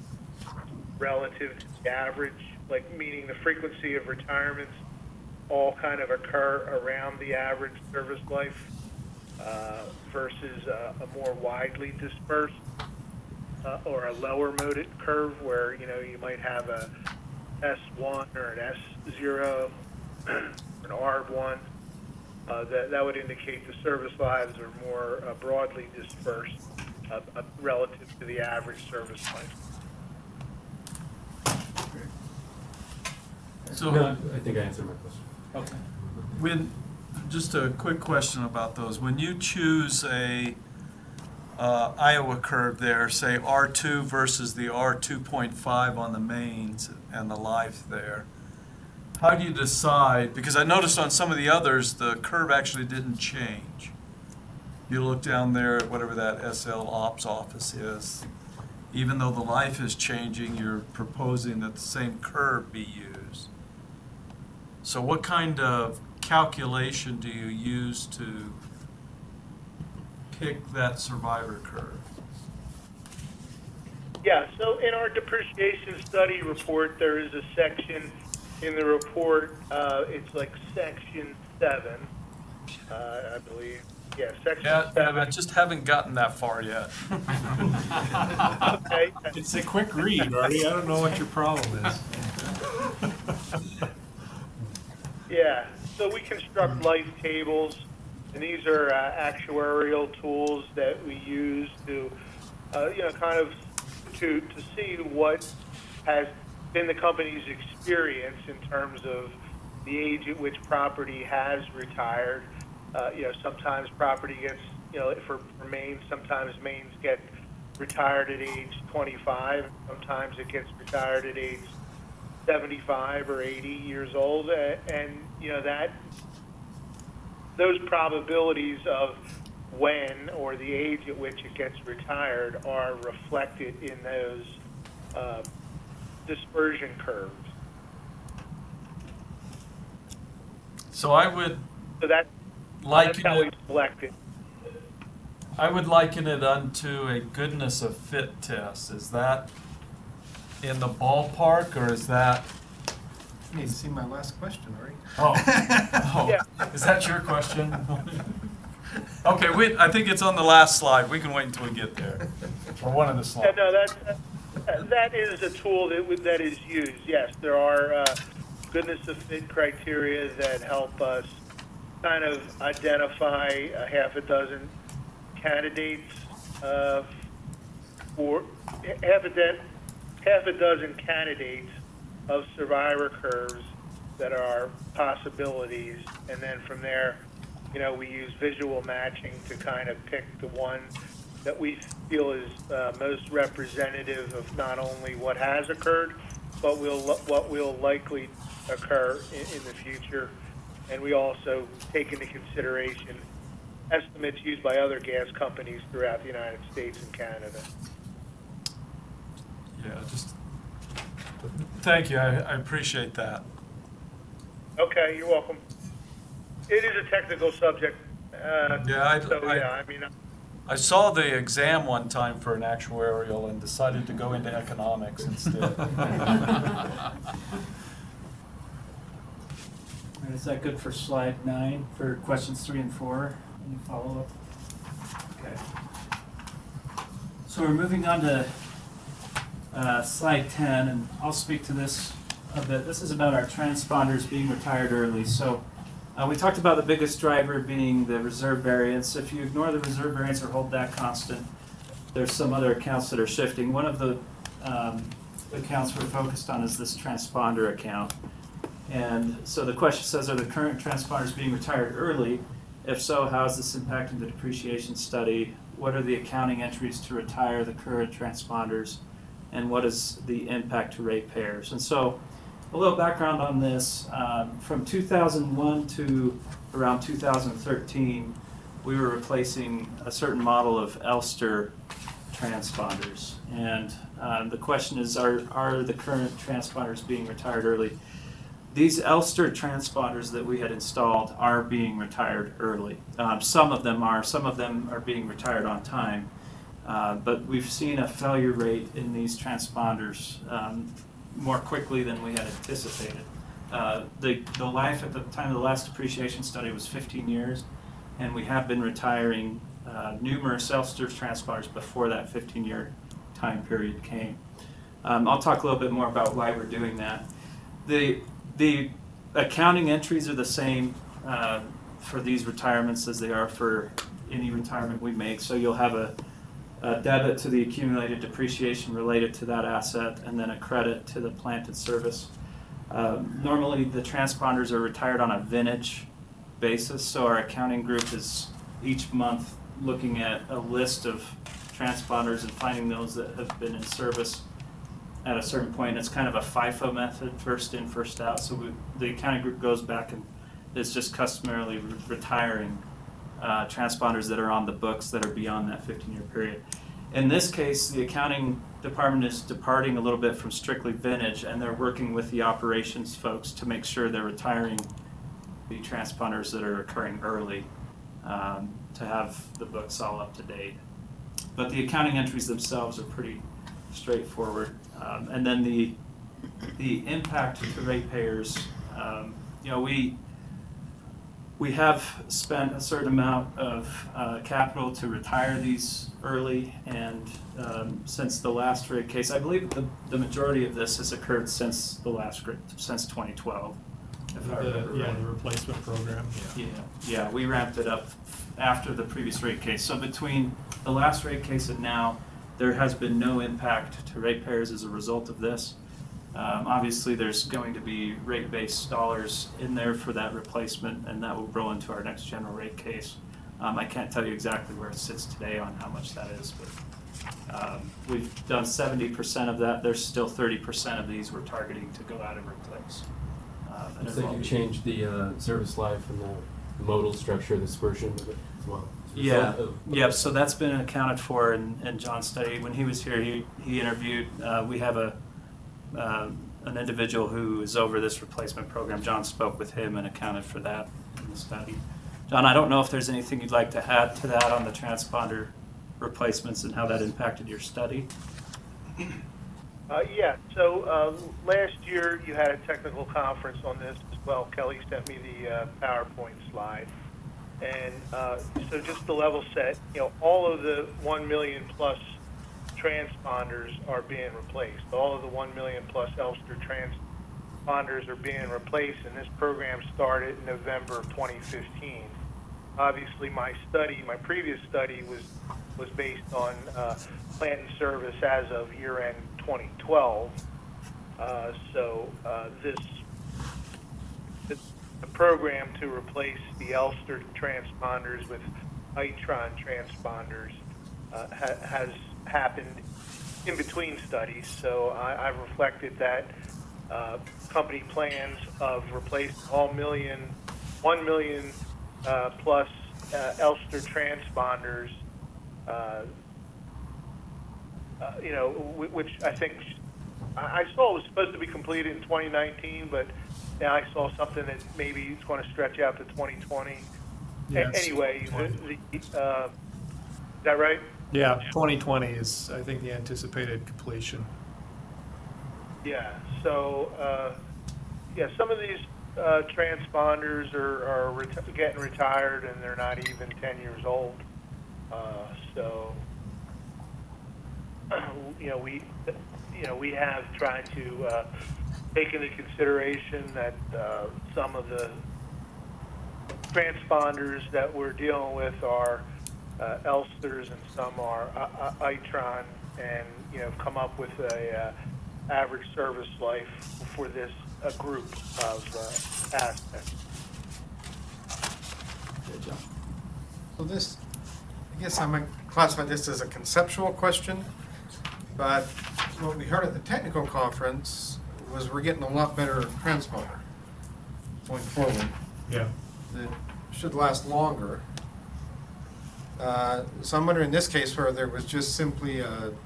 relative to the average, like meaning the frequency of retirements all kind of occur around the average service life versus a more widely dispersed or a lower moded curve where you might have a S1 or an S0, an R1. That would indicate the service lives are more broadly dispersed relative to the average service life. So No, I think I answered my question. Okay. Just a quick question about those. When you choose a Iowa curve there, say R2 versus the R2.5 on the mains and the life there, how do you decide? Because I noticed on some of the others, the curve actually didn't change. You look down there at whatever that SL Ops office is. Even though the life is changing, you're proposing that the same curve be used. So what kind of calculation do you use to pick that survivor curve? Yeah, so in our depreciation study report, there is a section in the report, it's like section 7, I believe. Yeah, section 7. Yeah, I just haven't gotten that far yet. Okay. It's a quick read, Artie. I don't know what your problem is. Yeah, so we construct life tables, and these are actuarial tools that we use to, kind of to see what has been the company's experience in terms of the age at which property has retired. Sometimes property gets, for mains, sometimes mains get retired at age 25. Sometimes it gets retired at age 75 or 80 years old, and those probabilities of when or the age at which it gets retired are reflected in those dispersion curves. So I would that's how we select it. I would liken it unto a goodness of fit test. Is that in the ballpark, or is that? You need to see my last question, Artie. Oh, yeah. Is that your question? Okay, I think it's on the last slide. We can wait until we get there, or one of the slides. Yeah, no, that is a tool that is used. Yes, there are goodness of fit criteria that help us kind of identify a half a dozen candidates for half a dozen candidates of survivor curves that are possibilities, and then from there, we use visual matching to kind of pick the one that we feel is most representative of not only what has occurred, but what will likely occur in the future. And we also take into consideration estimates used by other gas companies throughout the United States and Canada. Yeah, thank you. I appreciate that. Okay, you're welcome. It is a technical subject. I saw the exam one time for an actuarial and decided to go into economics instead. Is that good for slide 9 for questions 3 and 4? Any follow-up? Okay. So So we're moving on to slide 10, and I'll speak to this a bit. This is about our transponders being retired early. So we talked about the biggest driver being the reserve variance. If you ignore the reserve variance or hold that constant, there's some other accounts that are shifting. One of the accounts we're focused on is this transponder account. And so the question says, are the current transponders being retired early? If so, how is this impacting the depreciation study? What are the accounting entries to retire the current transponders? And what is the impact to ratepayers? And so a little background on this, from 2001 to around 2013, we were replacing a certain model of Elster transponders. And the question is, are the current transponders being retired early? These Elster transponders that we had installed are being retired early. Some of them are being retired on time. But we've seen a failure rate in these transponders more quickly than we had anticipated. The life at the time of the last depreciation study was 15 years, and we have been retiring numerous Elster transponders before that 15-year time period came. I'll talk a little bit more about why we're doing that. The accounting entries are the same for these retirements as they are for any retirement we make. So you'll have a debit to the accumulated depreciation related to that asset, and then a credit to the plant and service. Normally the transponders are retired on a vintage basis, so our accounting group is each month looking at a list of transponders and finding those that have been in service at a certain point. It's kind of a FIFO method, first in, first out. So the accounting group goes back and is just customarily retiring transponders that are on the books that are beyond that 15-year period. In this case, the accounting department is departing a little bit from strictly vintage, and they're working with the operations folks to make sure they're retiring the transponders that are occurring early to have the books all up to date. But the accounting entries themselves are pretty straightforward. And then the impact to ratepayers, we have spent a certain amount of capital to retire these early, and since the last rate case, I believe the majority of this has occurred since the last since 2012. The replacement program. Yeah, we ramped it up after the previous rate case. So between the last rate case and now, there has been no impact to ratepayers as a result of this. Obviously, there's going to be rate-based dollars in there for that replacement, and that will roll into our next general rate case. I can't tell you exactly where it sits today on how much that is, but we've done 70% of that. There's still 30% of these we're targeting to go out and replace. Looks like you changed the service life and the modal structure, the dispersion of it as well. Yeah, so that's been accounted for in John's study. When he was here, he interviewed, we have an individual who is over this replacement program. John spoke with him and accounted for that in the study. John, I don't know if there's anything you'd like to add to that on the transponder replacements and how that impacted your study. Yeah, so last year you had a technical conference on this as well. Kelly sent me the PowerPoint slide. And so just to level set, all of the 1 million plus transponders are being replaced. All of the 1 million plus Elster transponders are being replaced, and this program started in November of 2015. Obviously, my previous study was based on plant and service as of year-end 2012. The program to replace the Elster transponders with Itron transponders has happened in between studies. So I've reflected that company plans of replacing all 1 million plus Elster transponders, which I think I saw was supposed to be completed in 2019, but now I saw something that maybe it's going to stretch out to 2020. Yes. Anyway, is that right? Yeah, 2020 is, I think, the anticipated completion. Yeah, so, some of these transponders are getting retired, and they're not even 10 years old. So we have tried to take into consideration that some of the transponders that we're dealing with are Elsters and some are Itron, and come up with a average service life for this group of aspects. Good job. So this, I guess I might classify this as a conceptual question, but what we heard at the technical conference was we're getting a lot better transponder going forward. Yeah. That should last longer. So I'm wondering in this case where there was just simply an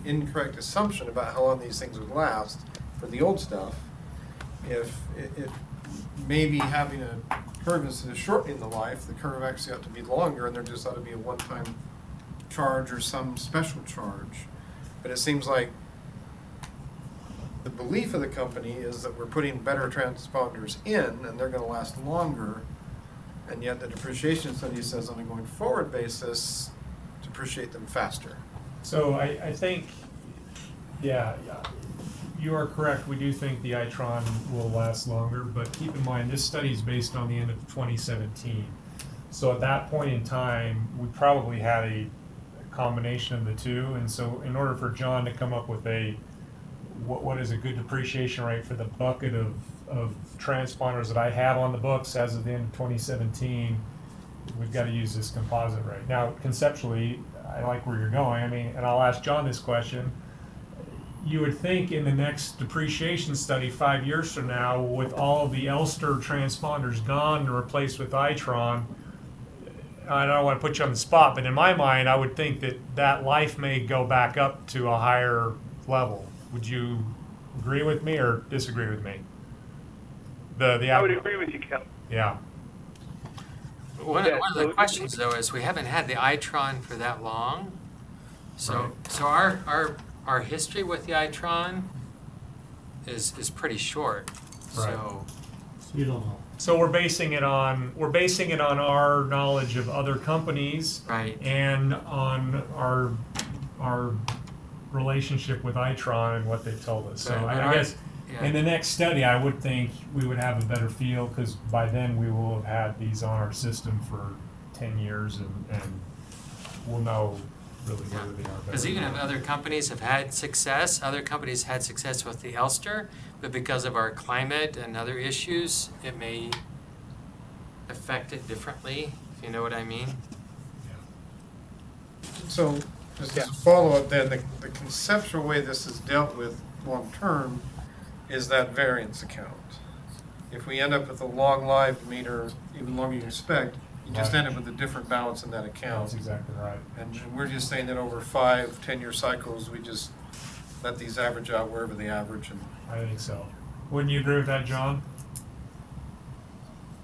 incorrect assumption about how long these things would last for the old stuff, if it maybe having a curve instead of shortening the life, the curve actually ought to be longer, and there just ought to be a one-time charge or some special charge. But it seems like the belief of the company is that we're putting better transponders in, and they're going to last longer, and yet the depreciation study says on a going forward basis, depreciate them faster. So I think, yeah, you are correct. We do think the Itron will last longer, but keep in mind this study is based on the end of 2017. So at that point in time, we probably had a combination of the two, and so in order for John to come up with what is a good depreciation rate for the bucket of transponders that I have on the books as of the end of 2017, we've got to use this composite rate. Now, conceptually, I like where you're going. I mean, and I'll ask John this question. You would think in the next depreciation study 5 years from now, with all of the Elster transponders gone and replaced with Itron, I don't want to put you on the spot, but in my mind, I would think that life may go back up to a higher level. Would you agree with me or disagree with me? I would agree with you, Kel. Yeah. One of the questions, though, is we haven't had the Itron for that long. So our history with the Itron is pretty short. Right. So You don't know. So we're basing it on our knowledge of other companies, right, and on our relationship with Itron and what they've told us. So I guess in the next study, I would think we would have a better feel, because by then we will have had these on our system for 10 years, and we'll know really whether they are better. Because even if other companies have had success, other companies had success with the Elster, but because of our climate and other issues, it may affect it differently, if you know what I mean. So, just as a follow-up then, the conceptual way this is dealt with long-term is that variance account. If we end up with a long-lived meter, even longer you expect, you just end up with a different balance in that account. That's exactly right. And we're just saying that over 5-10 year cycles, we just let these average out wherever they average. And I think so. Wouldn't you agree with that, John?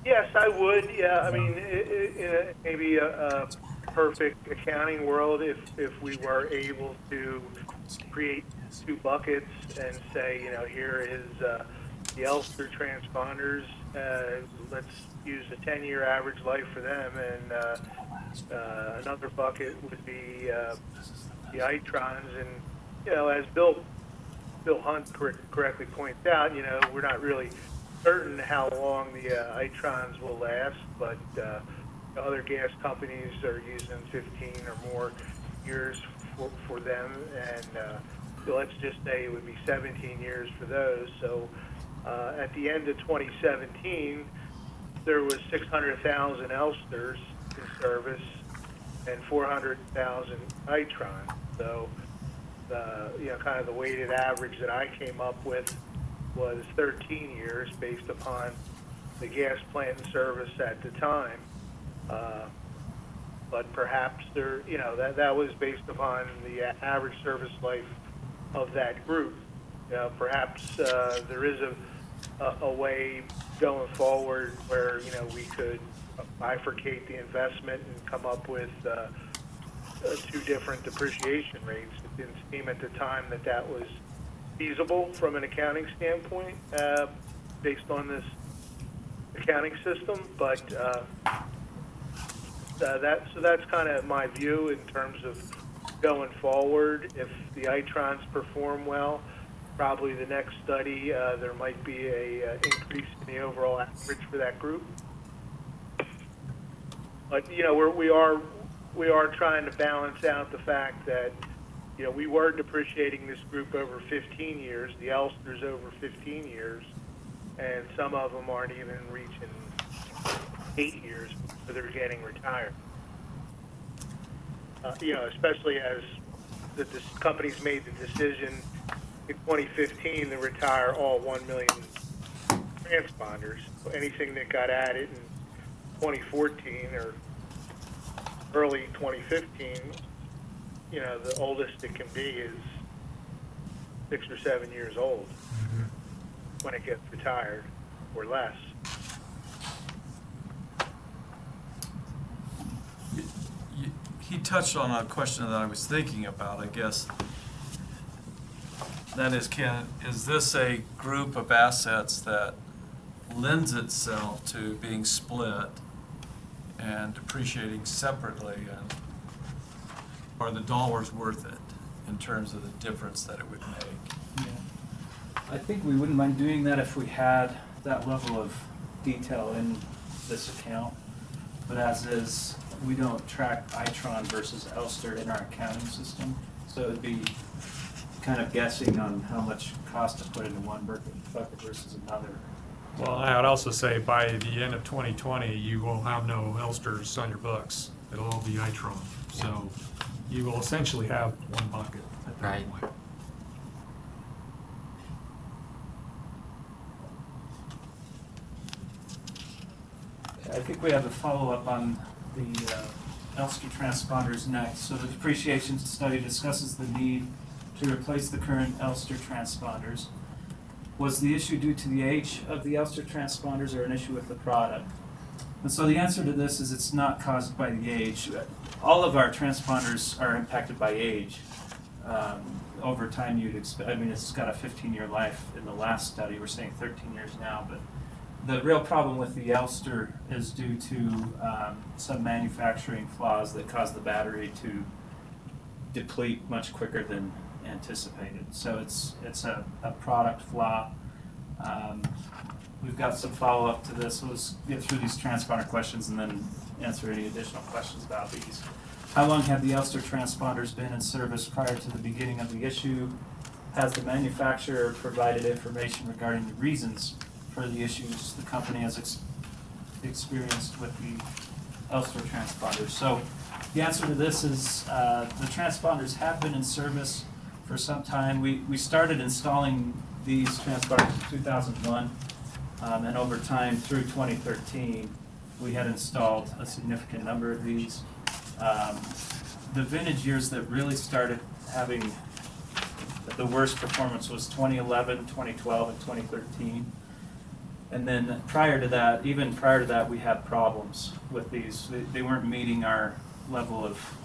Yes, I would. Yeah, I mean, in maybe a perfect accounting world, if we were able to create two buckets and say, here is the Elster transponders. Let's use a 10-year average life for them, and another bucket would be the Itrons. And as Bill Hunt correctly points out, we're not really certain how long the Itrons will last, but other gas companies are using 15 or more years for them, and let's just say it would be 17 years for those. So at the end of 2017, there was 600,000 Elsters in service and 400,000 Itron. So kind of the weighted average that I came up with was 13 years based upon the gas plant in service at the time. But perhaps that was based upon the average service life of that group. Perhaps there is a way going forward where we could bifurcate the investment and come up with two different depreciation rates. It didn't seem at the time that was feasible from an accounting standpoint based on this accounting system, but that's kind of my view in terms of going forward, if the Itrons perform well, probably the next study, there might be a increase in the overall average for that group. But, you know, we are trying to balance out the fact that, you know, we were depreciating this group over 15 years, the Elsters over 15 years, and some of them aren't even reaching 8 years before they're getting retired. You know, especially as the companies made the decision in 2015 to retire all 1 million transponders. So anything that got added in 2014 or early 2015, you know, the oldest it can be is 6 or 7 years old when it gets retired or less. He touched on a question that I was thinking about, I guess. That is, is this a group of assets that lends itself to being split and depreciating separately, and are the dollars worth it in terms of the difference that it would make? Yeah. I think we wouldn't mind doing that if we had that level of detail in this account, but as is, we don't track Itron versus Elster in our accounting system, so it would be kind of guessing on how much cost to put into one bucket versus another. Well, I would also say by the end of 2020, you will have no Elsters on your books. It'll all be Itron. So you will essentially have one bucket at that point. I think we have a follow-up on the Elster transponders next. So the depreciation study discusses the need to replace the current Elster transponders. Was the issue due to the age of the Elster transponders or an issue with the product? And so the answer to this is it's not caused by the age. All of our transponders are impacted by age. Over time, you'd expect, I mean, it's got a 15-year life in the last study. We're saying 13 years now, but the real problem with the Elster is due to some manufacturing flaws that cause the battery to deplete much quicker than anticipated. So it's a product flaw. We've got some follow-up to this. Let's get through these transponder questions and then answer any additional questions about these. How long have the Elster transponders been in service prior to the beginning of the issue? Has the manufacturer provided information regarding the reasons for the issues the company has experienced with the Elster transponders? So the answer to this is the transponders have been in service for some time. We started installing these transponders in 2001, and over time through 2013 we had installed a significant number of these. The vintage years that really started having the worst performance was 2011, 2012, and 2013. And then prior to that, even prior to that, we had problems with these. They weren't meeting our level of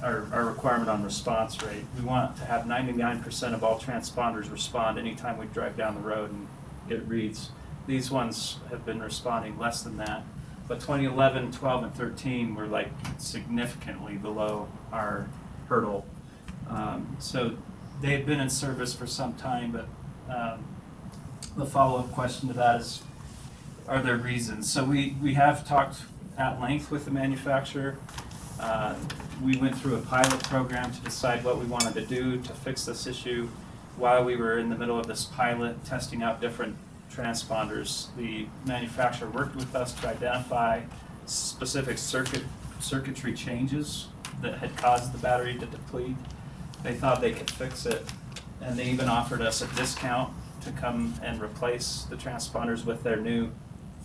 our requirement on response rate. We want to have 99% of all transponders respond anytime we drive down the road and it reads. These ones have been responding less than that. But 2011, 12, and 13 were like significantly below our hurdle. So they had been in service for some time, but the follow-up question to that is, are there reasons? So we have talked at length with the manufacturer. We went through a pilot program to decide what we wanted to do to fix this issue. While we were in the middle of this pilot, testing out different transponders, the manufacturer worked with us to identify specific circuitry changes that had caused the battery to deplete. They thought they could fix it, and they even offered us a discount to come and replace the transponders with their new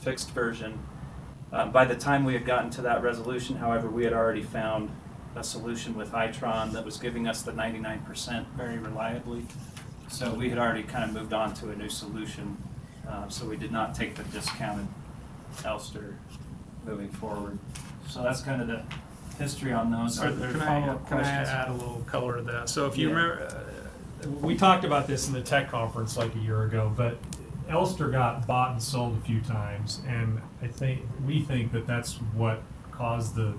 fixed version. By the time we had gotten to that resolution, however, we had already found a solution with Itron that was giving us the 99% very reliably. So we had already kind of moved on to a new solution. So we did not take the discounted Elster moving forward. So that's kind of the history on those. Are there follow-up questions? Can I add a little color to that? So if you remember, we talked about this in the tech conference like a year ago, but Elster got bought and sold a few times, and we think that that's what caused the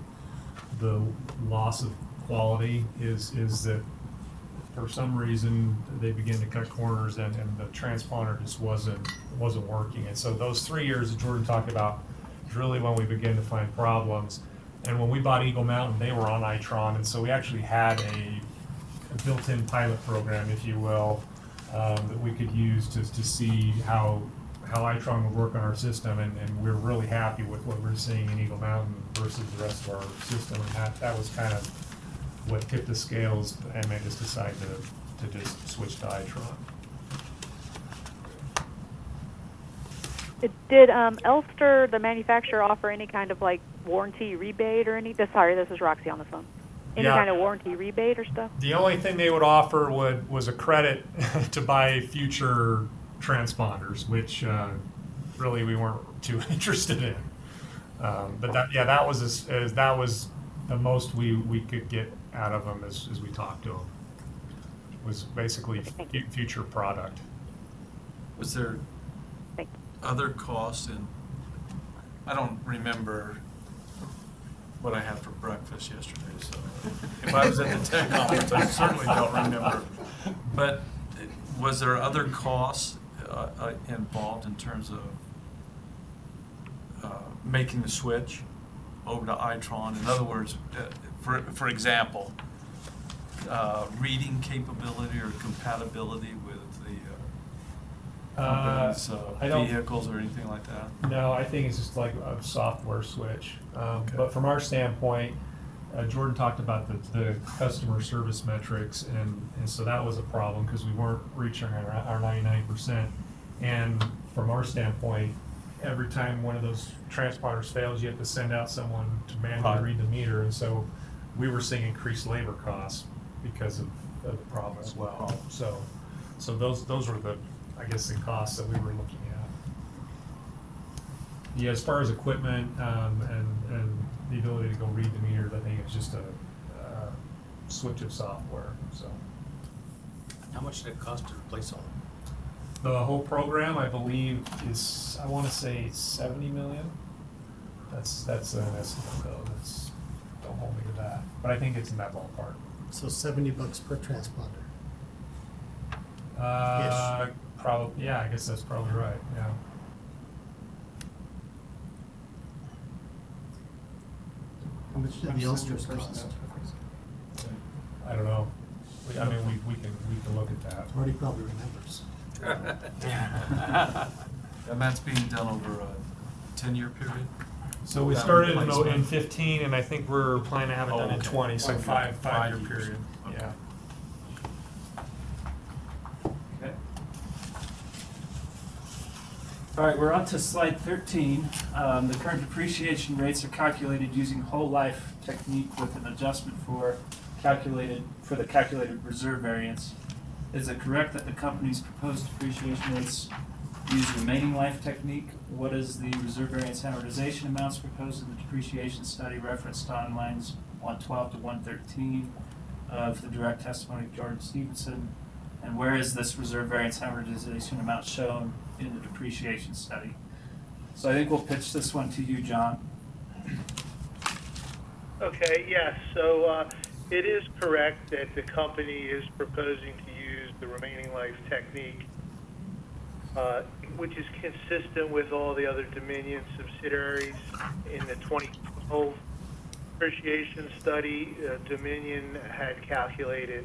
loss of quality is that for some reason they begin to cut corners and the transponder just wasn't working. And so those 3 years that Jordan talked about is really when we begin to find problems. And when we bought Eagle Mountain, they were on Itron, and so we actually had a built-in pilot program, if you will, that we could use to see how Itron would work on our system, and we're really happy with what we're seeing in Eagle Mountain versus the rest of our system, and that was kind of what tipped the scales and made us decide to just switch to Itron. Did Elster, the manufacturer, offer any kind of like warranty rebate or anything? Sorry, this is Roxy on the phone. Any kind of warranty rebate or stuff? The only thing they would offer was a credit to buy future transponders, which really we weren't too interested in. But that was that was the most we could get out of them as we talked to them. Was basically future product. Was there other costs? And I don't remember what I had for breakfast yesterday, so if I was at the tech conference, I certainly don't remember. But was there other costs involved in terms of making the switch over to Itron? In other words, for example, reading capability or compatibility with the company's vehicles or anything like that? No, I think it's just like a software switch. Okay. But from our standpoint, Jordan talked about the customer service metrics, and so that was a problem because we weren't reaching our 99%. And from our standpoint, every time one of those transponders fails, you have to send out someone to manually read the meter, and so we were seeing increased labor costs because of the problem as well. So those were the, I guess, the costs that we were looking at. Yeah, as far as equipment and the ability to go read the meters, I think it's just a switch of software. So, how much did it cost to replace all of them? The whole program, I believe, is, I want to say 70 million. That's an estimate though. Don't hold me to that, but I think it's in that ballpark. So $70 per transponder. Probably, yeah, I guess that's probably right, yeah. How much did the Ulsters cost? I don't know. I mean, we can look at that. Marty probably remembers. And that's being done over a 10-year period? So we started in 15, and I think we're planning to have it done in 20, so five-year period, okay. Yeah. Okay. All right, we're on to slide 13. The current depreciation rates are calculated using whole life technique with an adjustment for the calculated reserve variance. Is it correct that the company's proposed depreciation rates use remaining life technique? What is the reserve variance amortization amounts proposed in the depreciation study referenced on lines 112 to 113 of the direct testimony of Jordan Stevenson? And where is this reserve variance amortization amount shown in the depreciation study? So I think we'll pitch this one to you, John. Okay, yes. So it is correct that the company is proposing to use the remaining life technique, which is consistent with all the other Dominion subsidiaries. In the 2012 depreciation study, Dominion had calculated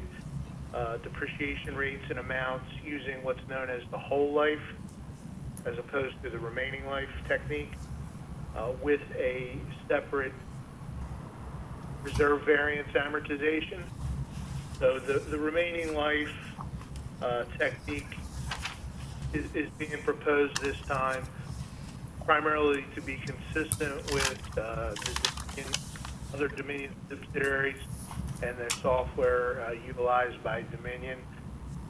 depreciation rates and amounts using what's known as the whole life as opposed to the remaining life technique, with a separate reserve variance amortization. So the remaining life technique is being proposed this time primarily to be consistent with the other Dominion subsidiaries and the software utilized by Dominion.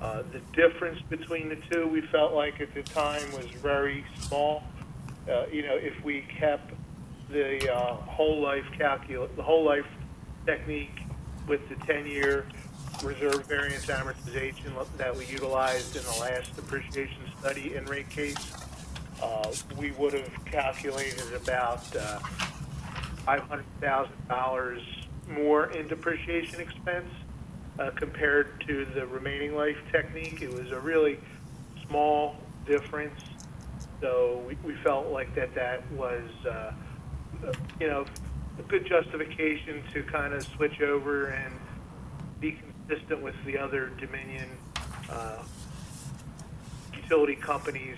The difference between the two, we felt like at the time, was very small. If we kept the whole life technique with the 10-year reserve variance amortization that we utilized in the last depreciation study and rate case, we would have calculated about $500,000 more in depreciation expense compared to the remaining life technique. It was a really small difference, so we felt like that was, you know, a good justification to kind of switch over and be consistent with the other Dominion utility companies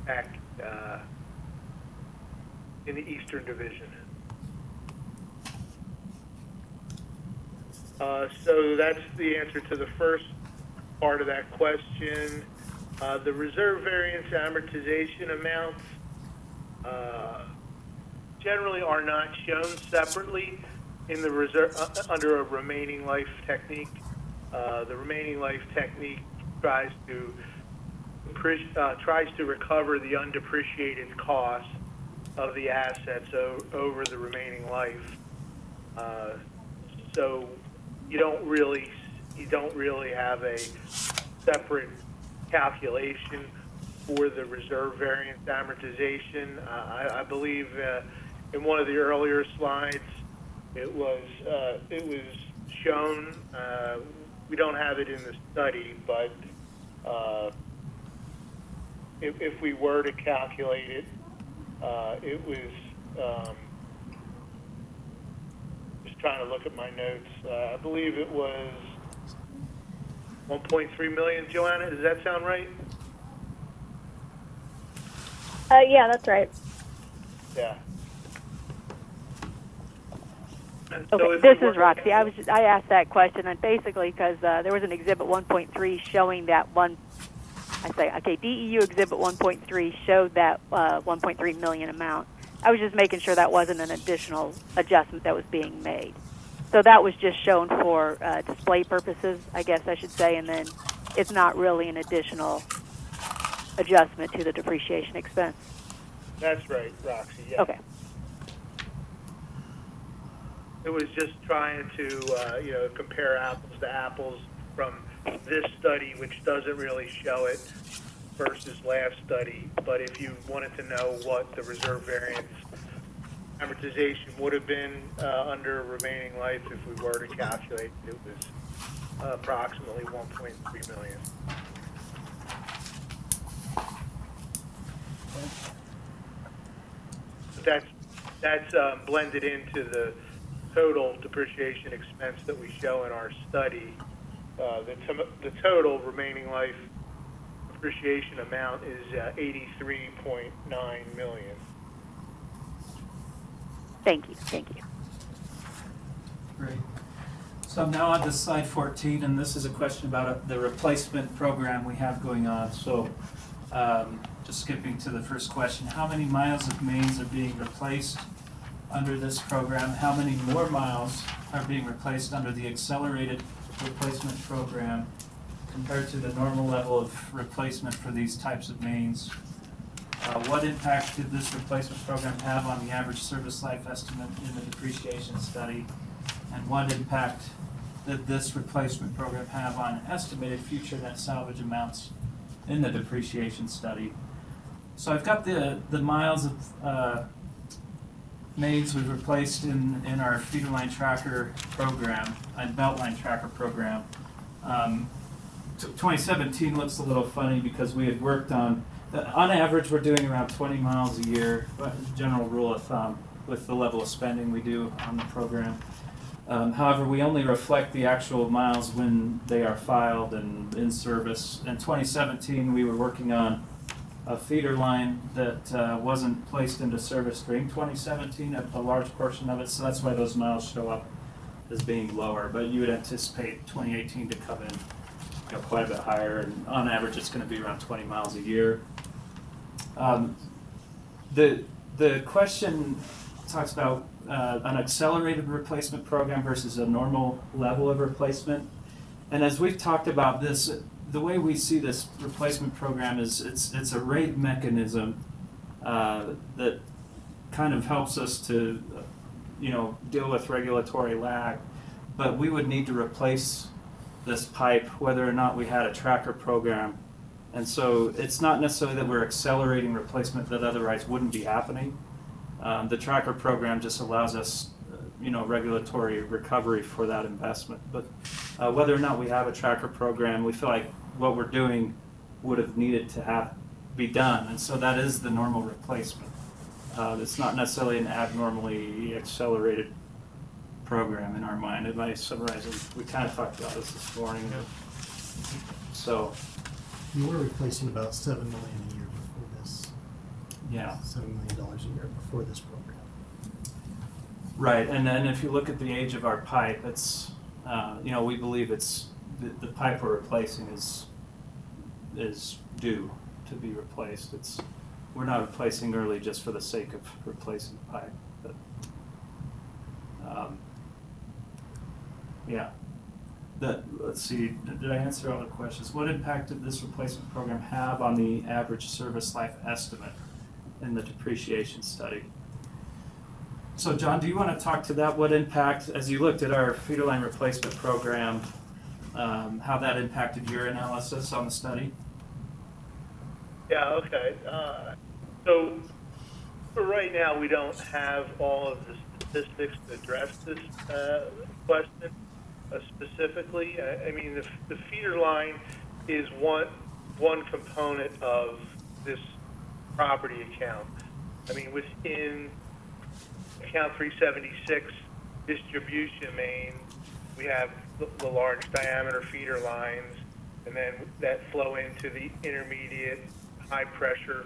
back in the Eastern Division. So that's the answer to the first part of that question. The reserve variance amortization amounts generally are not shown separately in the reserve under a remaining life technique. The remaining life technique tries to recover the undepreciated cost of the assets over the remaining life. So you don't really have a separate calculation for the reserve variance amortization. I believe in one of the earlier slides it was shown. We don't have it in the study, but if we were to calculate it, it was just trying to look at my notes. I believe it was 1.3 million. Joanna, does that sound right? Yeah, that's right. Yeah. Okay, this is Roxy. I asked that question, and basically because there was an Exhibit 1.3 showing that DEU Exhibit 1.3 showed that 1.3 million amount. I was just making sure that wasn't an additional adjustment that was being made. So that was just shown for display purposes, I guess I should say, and then it's not really an additional adjustment to the depreciation expense. That's right, Roxy. Yeah. Okay. It was just trying to, compare apples to apples from this study, which doesn't really show it, versus last study. But if you wanted to know what the reserve variance amortization would have been under remaining life if we were to calculate, it was approximately 1.3 million. That's blended into the total depreciation expense that we show in our study. The total remaining life depreciation amount is 83.9 million. Thank you. Great. So I'm now on to slide 14, and this is a question about the replacement program we have going on. So just skipping to the first question, how many miles of mains are being replaced under this program? How many more miles are being replaced under the accelerated replacement program compared to the normal level of replacement for these types of mains? What impact did this replacement program have on the average service life estimate in the depreciation study? And what impact did this replacement program have on estimated future net salvage amounts in the depreciation study? So I've got the miles of mains we've replaced in our feeder line tracker program and belt line tracker program. 2017 looks a little funny because we had worked on average we're doing around 20 miles a year, general rule of thumb, with the level of spending we do on the program. However, we only reflect the actual miles when they are filed and in service. In 2017, we were working on a feeder line that wasn't placed into service during 2017, a large portion of it, so that's why those miles show up as being lower. But you would anticipate 2018 to come in quite a bit higher, and on average it's going to be around 20 miles a year. The question talks about an accelerated replacement program versus a normal level of replacement. And as we've talked about this, the way we see this replacement program is it's a rate mechanism that kind of helps us to deal with regulatory lag. But we would need to replace this pipe whether or not we had a tracker program. And so it's not necessarily that we're accelerating replacement that otherwise wouldn't be happening. The tracker program just allows us regulatory recovery for that investment. But whether or not we have a tracker program, we feel like what we're doing would have needed to be done, and so that is the normal replacement. It's not necessarily an abnormally accelerated program in our mind. Am I summarizing? We kind of talked about this morning. So you were replacing about $7 million a year before this. Yeah. $7 million a year before this program. Right, and then if you look at the age of our pipe, it's we believe it's the pipe we're replacing is due to be replaced. We're not replacing early just for the sake of replacing the pipe. But, yeah. Let's see, did I answer all the questions? What impact did this replacement program have on the average service life estimate in the depreciation study? So John, do you want to talk to that? What impact, as you looked at our feeder line replacement program, how that impacted your analysis on the study? Yeah, okay. So for right now, we don't have all of the statistics to address this question specifically. I mean, the feeder line is one component of this property account. I mean, within account 376 distribution main, we have the large diameter feeder lines, and then that flow into the intermediate high pressure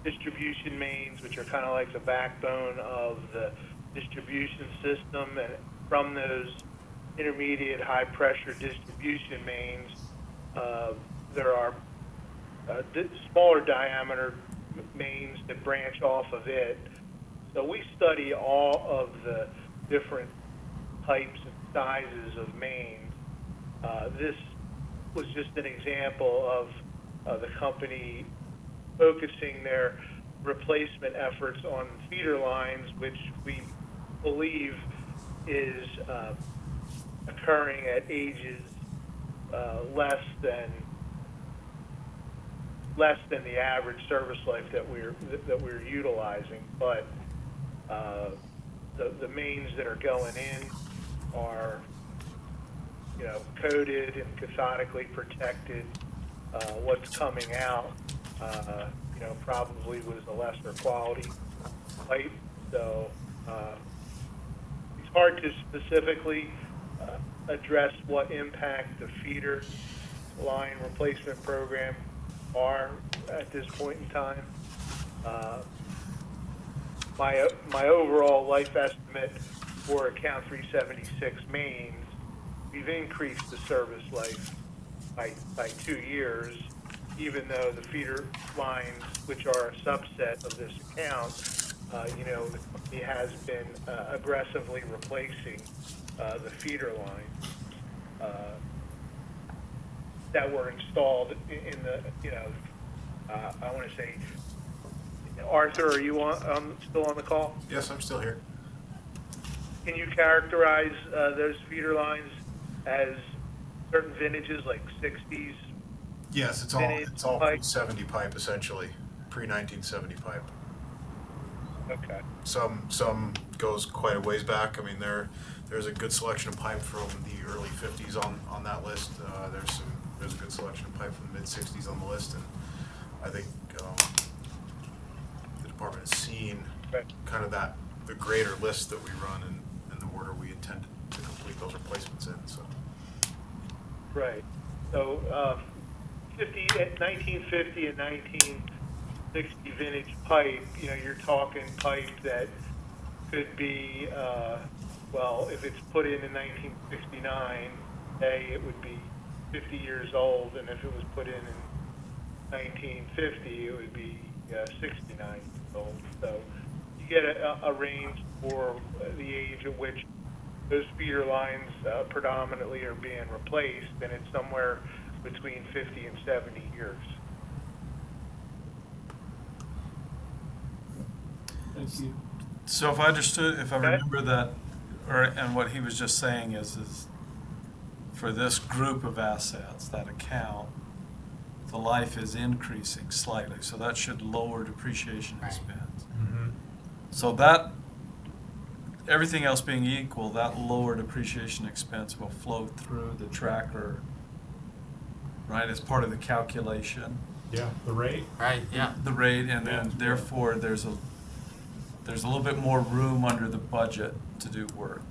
distribution mains, which are kind of like the backbone of the distribution system. And from those intermediate high pressure distribution mains, there are smaller diameter mains that branch off of it. So we study all of the different types and sizes of mains. This was just an example of the company focusing their replacement efforts on feeder lines, which we believe is occurring at ages less than the average service life that we're utilizing. But the mains that are going in are, coated and cathodically protected. What's coming out, probably was a lesser quality pipe. So it's hard to specifically address what impact the feeder line replacement program are at this point in time. My overall life estimate for account 376 mains, we've increased the service life by 2 years, even though the feeder lines, which are a subset of this account, the company has been aggressively replacing the feeder lines that were installed in the, I want to say, Arthur, are you still on the call? Yes, I'm still here. Can you characterize those feeder lines as certain vintages, like 60s? Yes, it's all pre-70 pipe, essentially, pre-1970 pipe. Okay. Some goes quite a ways back. I mean, there's a good selection of pipe from the early 50s on that list. There's a good selection of pipe from the mid 60s on the list, and I think the department has seen kind of the greater list that we run and the order we intend to complete those replacements in. So. Right. So 1950 and 1960 vintage pipe. You're talking pipe that could be, if it's put in 1969, it would be 50 years old, and if it was put in 1950, it would be 69 years old. So you get a range for the age at which those feeder lines predominantly are being replaced, and it's somewhere between 50 and 70 years. Thank you. So if I remember that, and what he was just saying is for this group of assets, that account, the life is increasing slightly, so that should lower depreciation expense. Mm-hmm. So that everything else being equal, that lower depreciation expense will flow through the tracker, right, as part of the calculation. Yeah, the rate. Right, yeah. The rate, and then therefore there's a little bit more room under the budget to do work.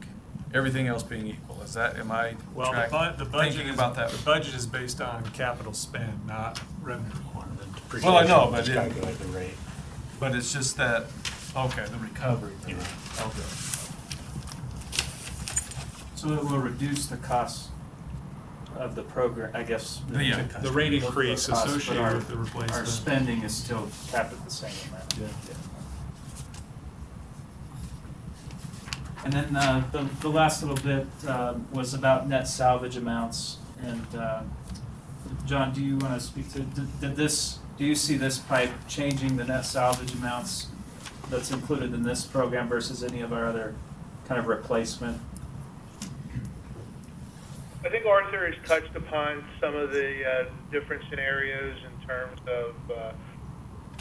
Everything else being equal, is that, am I Well, the budget thinking is, about that? the budget is based on capital spend, not revenue requirement. Well, I know, but Just calculate the rate. But it's just that, okay, the recovery. Yeah. Okay. So it will reduce the cost of the program, I guess. Yeah. The rate increase cost, but associated our- with the replacement. Our spending is still capped at the same amount. Yeah. And then the last little bit was about net salvage amounts. And John, do you want to speak to, do you see this pipe changing the net salvage amounts that's included in this program versus any of our other kind of replacement? I think Arthur has touched upon some of the different scenarios in terms of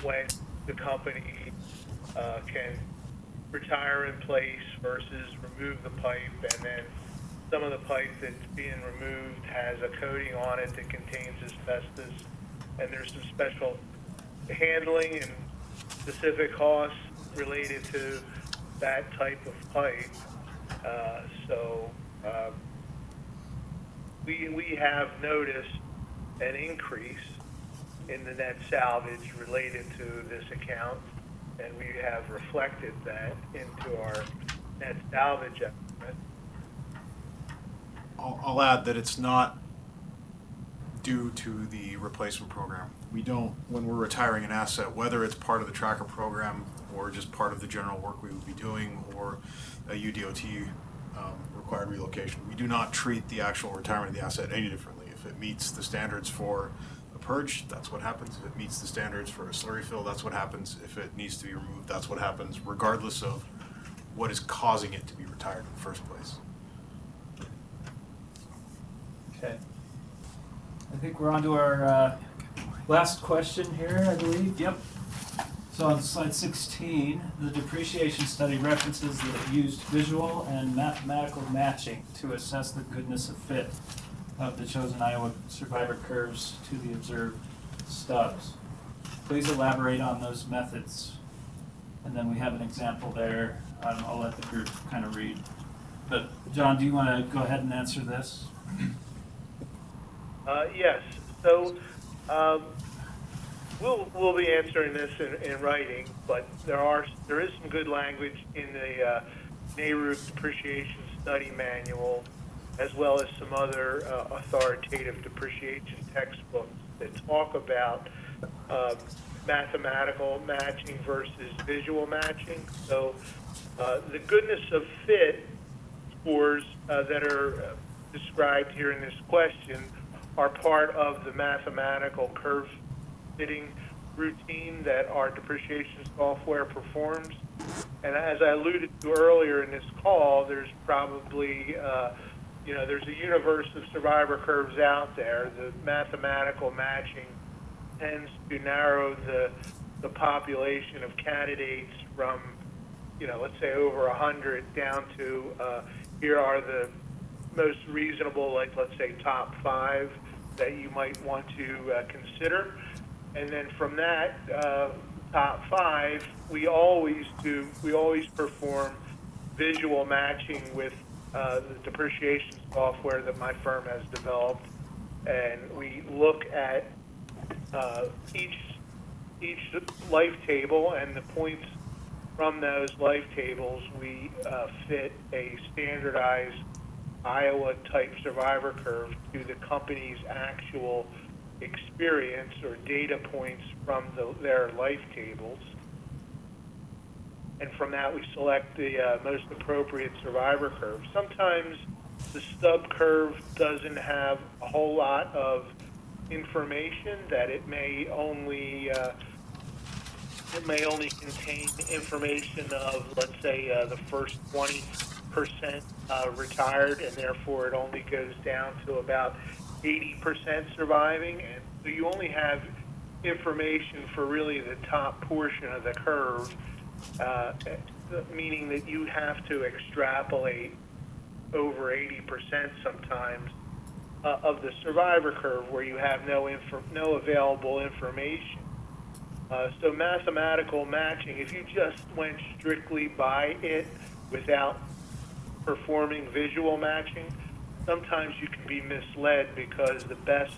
when the company can retire in place versus remove the pipe, and then some of the pipe that's being removed has a coating on it that contains asbestos, and there's some special handling and specific costs related to that type of pipe. We have noticed an increase in the net salvage related to this account, and we have reflected that into our net salvage estimate. I'll add that it's not due to the replacement program. We don't, when we're retiring an asset, whether it's part of the tracker program or just part of the general work we would be doing or a UDOT required relocation, we do not treat the actual retirement of the asset any differently. If it meets the standards for a purge, that's what happens. If it meets the standards for a slurry fill, that's what happens. If it needs to be removed, that's what happens, regardless of what is causing it to be retired in the first place. Okay. I think we're on to our last question here, I believe. Yep. So on slide 16, the depreciation study references that it used visual and mathematical matching to assess the goodness of fit of the chosen Iowa survivor curves to the observed stubs. Please elaborate on those methods. And then we have an example there. I'll let the group kind of read. But John, do you want to go ahead and answer this? Yes. So we'll be answering this in writing, but there is some good language in the NARUC Depreciation Study Manual, as well as some other authoritative depreciation textbooks that talk about mathematical matching versus visual matching. So the goodness of fit scores that are described here in this question are part of the mathematical curve fitting routine that our depreciation software performs. And as I alluded to earlier in this call, there's probably, there's a universe of survivor curves out there. The mathematical matching tends to narrow the population of candidates from, let's say over 100 down to here are the most reasonable, like let's say top 5 that you might want to consider. And then from that top 5, we always perform visual matching with the depreciation software that my firm has developed, and we look at each life table and the points from those life tables. We fit a standardized Iowa-type survivor curve to the company's actual experience or data points from their life tables. And from that, we select the most appropriate survivor curve. Sometimes the stub curve doesn't have a whole lot of information, that it may only contain information of, let's say, the first 20% retired, and therefore it only goes down to about 80% surviving. And so you only have information for really the top portion of the curve. meaning that you have to extrapolate over 80% sometimes of the survivor curve where you have no available information. So mathematical matching, if you just went strictly by it without performing visual matching, sometimes you can be misled because the best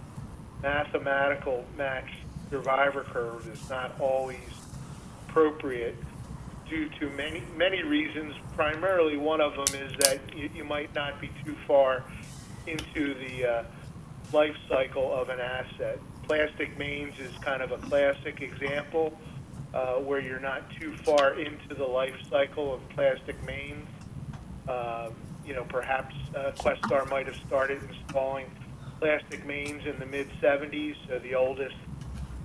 mathematical match survivor curve is not always appropriate due to many reasons. Primarily, one of them is that you might not be too far into the life cycle of an asset. Plastic mains is kind of a classic example where you're not too far into the life cycle of plastic mains. Perhaps Questar might have started installing plastic mains in the mid-'70s, so the oldest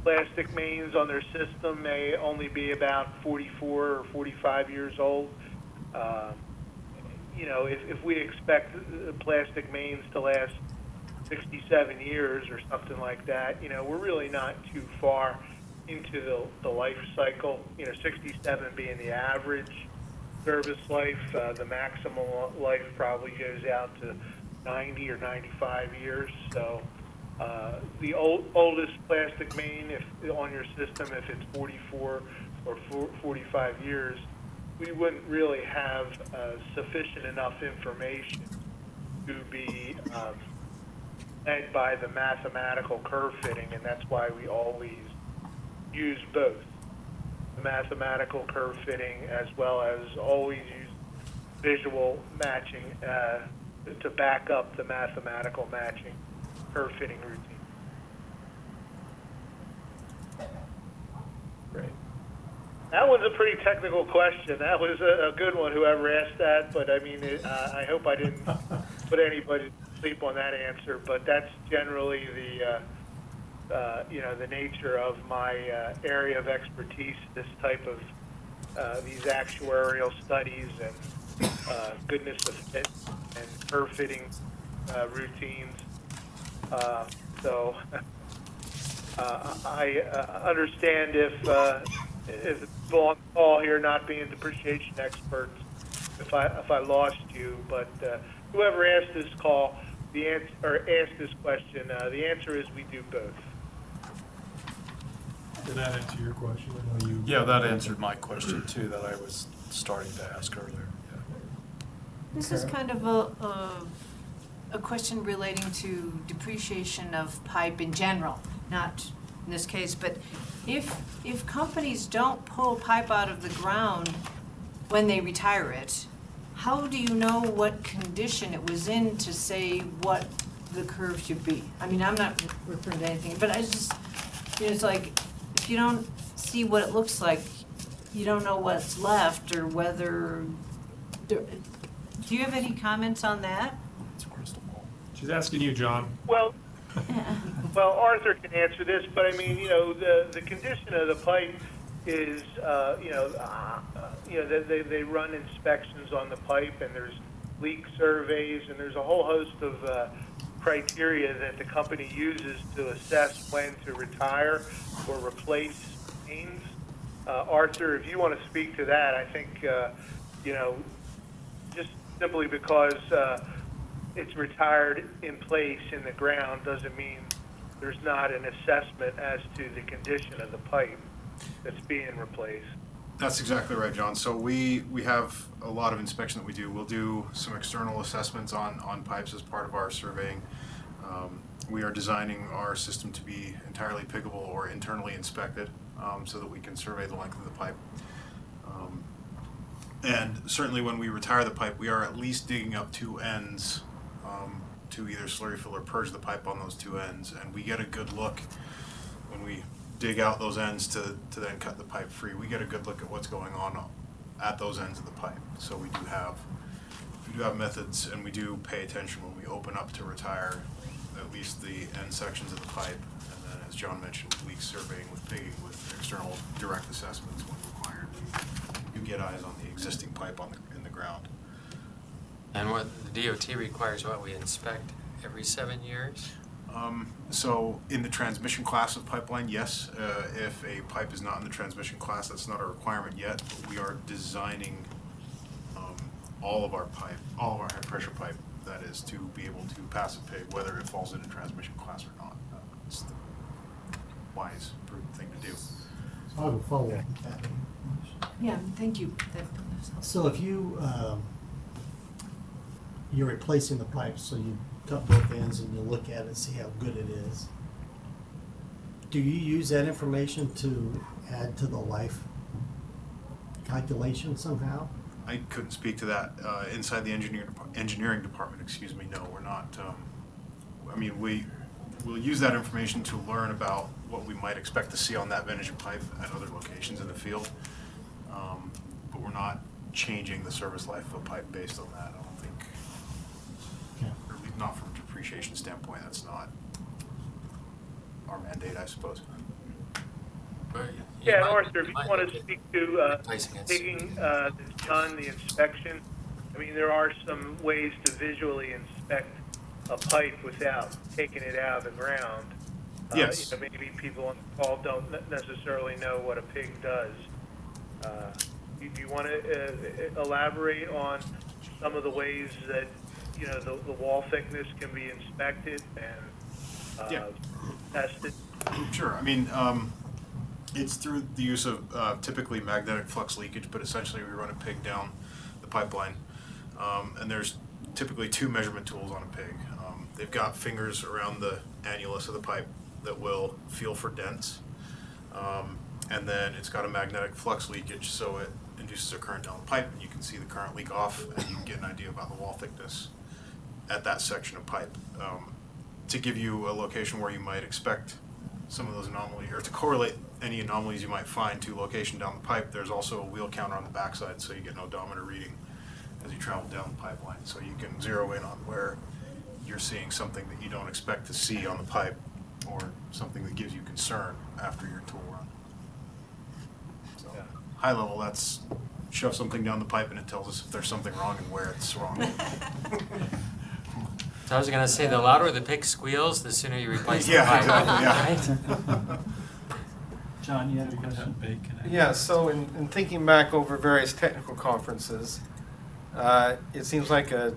plastic mains on their system may only be about 44 or 45 years old. If we expect plastic mains to last 67 years or something like that, we're really not too far into the life cycle, 67 being the average service life. The maximum life probably goes out to 90 or 95 years. So the oldest plastic main on your system, if it's 44 or 45 years, we wouldn't really have sufficient enough information to be led by the mathematical curve fitting, and that's why we always use both the mathematical curve fitting as well as always use visual matching to back up the mathematical matching curve fitting routine. Great. That was a pretty technical question. That was a good one, whoever asked that, but I mean, I hope I didn't put anybody to sleep on that answer, but that's generally the nature of my area of expertise, this type of these actuarial studies and goodness of fit and curve fitting routines. So I understand if people on the call here not being depreciation experts, if I lost you, but whoever asked this call, asked this question, the answer is we do both. Did that answer your question? Yeah, that answered my question too, that I was starting to ask earlier. Yeah. This is kind of a question relating to depreciation of pipe in general, not in this case, but if companies don't pull pipe out of the ground when they retire it, how do you know what condition it was in to say what the curve should be? I mean, I'm not referring to anything, but I just, it's like, if you don't see what it looks like, you don't know what's left or whether. Do you have any comments on that? It's a crystal ball. She's asking you, John. Well, Arthur can answer this, but I mean, the condition of the pipe is, they run inspections on the pipe, and there's leak surveys, and there's a whole host of criteria that the company uses to assess when to retire or replace mains. Arthur, if you want to speak to that, I think, just simply because it's retired in place in the ground doesn't mean there's not an assessment as to the condition of the pipe that's being replaced. That's exactly right, John. So we have a lot of inspection that we do. We'll do some external assessments on pipes as part of our surveying. We are designing our system to be entirely piggable or internally inspected so that we can survey the length of the pipe. And certainly when we retire the pipe, we are at least digging up two ends to either slurry fill or purge the pipe on those two ends. And we get a good look when we dig out those ends to then cut the pipe free. We get a good look at what's going on at those ends of the pipe. So we do have methods, and we do pay attention when we open up to retire at least the end sections of the pipe. And then, as John mentioned, leak surveying with pigging with external direct assessments when required. You get eyes on the existing pipe in the ground. And what the DOT requires, what we inspect every 7 years? So in the transmission class of pipeline, yes. If a pipe is not in the transmission class, that's not a requirement yet. But we are designing all of our high pressure pipe, that is, to be able to pass a pig, whether it falls into transmission class or not. It's the wise, prudent thing to do. I have a follow-up with that. Yeah, thank you. So if you're replacing the pipe, so you cut both ends and you look at it and see how good it is, do you use that information to add to the life calculation somehow? I couldn't speak to that. Inside the engineering department, excuse me, no, we're not. I mean, we'll use that information to learn about what we might expect to see on that vintage of pipe at other locations in the field. But we're not changing the service life of a pipe based on that, I don't think. Okay. Or at least not from a depreciation standpoint, that's not our mandate, I suppose. Yeah, Arthur, if you want to speak to taking that's done, the inspection, I mean, there are some ways to visually inspect a pipe without taking it out of the ground. Yes. You know, maybe people on the call don't necessarily know what a pig does. Do you want to elaborate on some of the ways that, you know, the wall thickness can be inspected and tested? Sure. I mean, it's through the use of typically magnetic flux leakage, but essentially we run a pig down the pipeline, and there's typically two measurement tools on a pig. They've got fingers around the annulus of the pipe that will feel for dents, and then it's got a magnetic flux leakage, so it induces a current down the pipe, and you can see the current leak off, and you can get an idea about the wall thickness at that section of pipe. To give you a location where you might expect some of those anomalies, or to correlate any anomalies you might find to location down the pipe, there's also a wheel counter on the backside, so you get an odometer reading as you travel down the pipeline, so you can zero in on where you're seeing something that you don't expect to see on the pipe, or something that gives you concern after your tool run. So, high level, that's shove something down the pipe and it tells us if there's something wrong and where it's wrong. So I was going to say, the louder the pig squeals, the sooner you replace the Yeah, pipe. exactly, yeah. John, you had a question? Yeah, so in thinking back over various technical conferences, it seems like a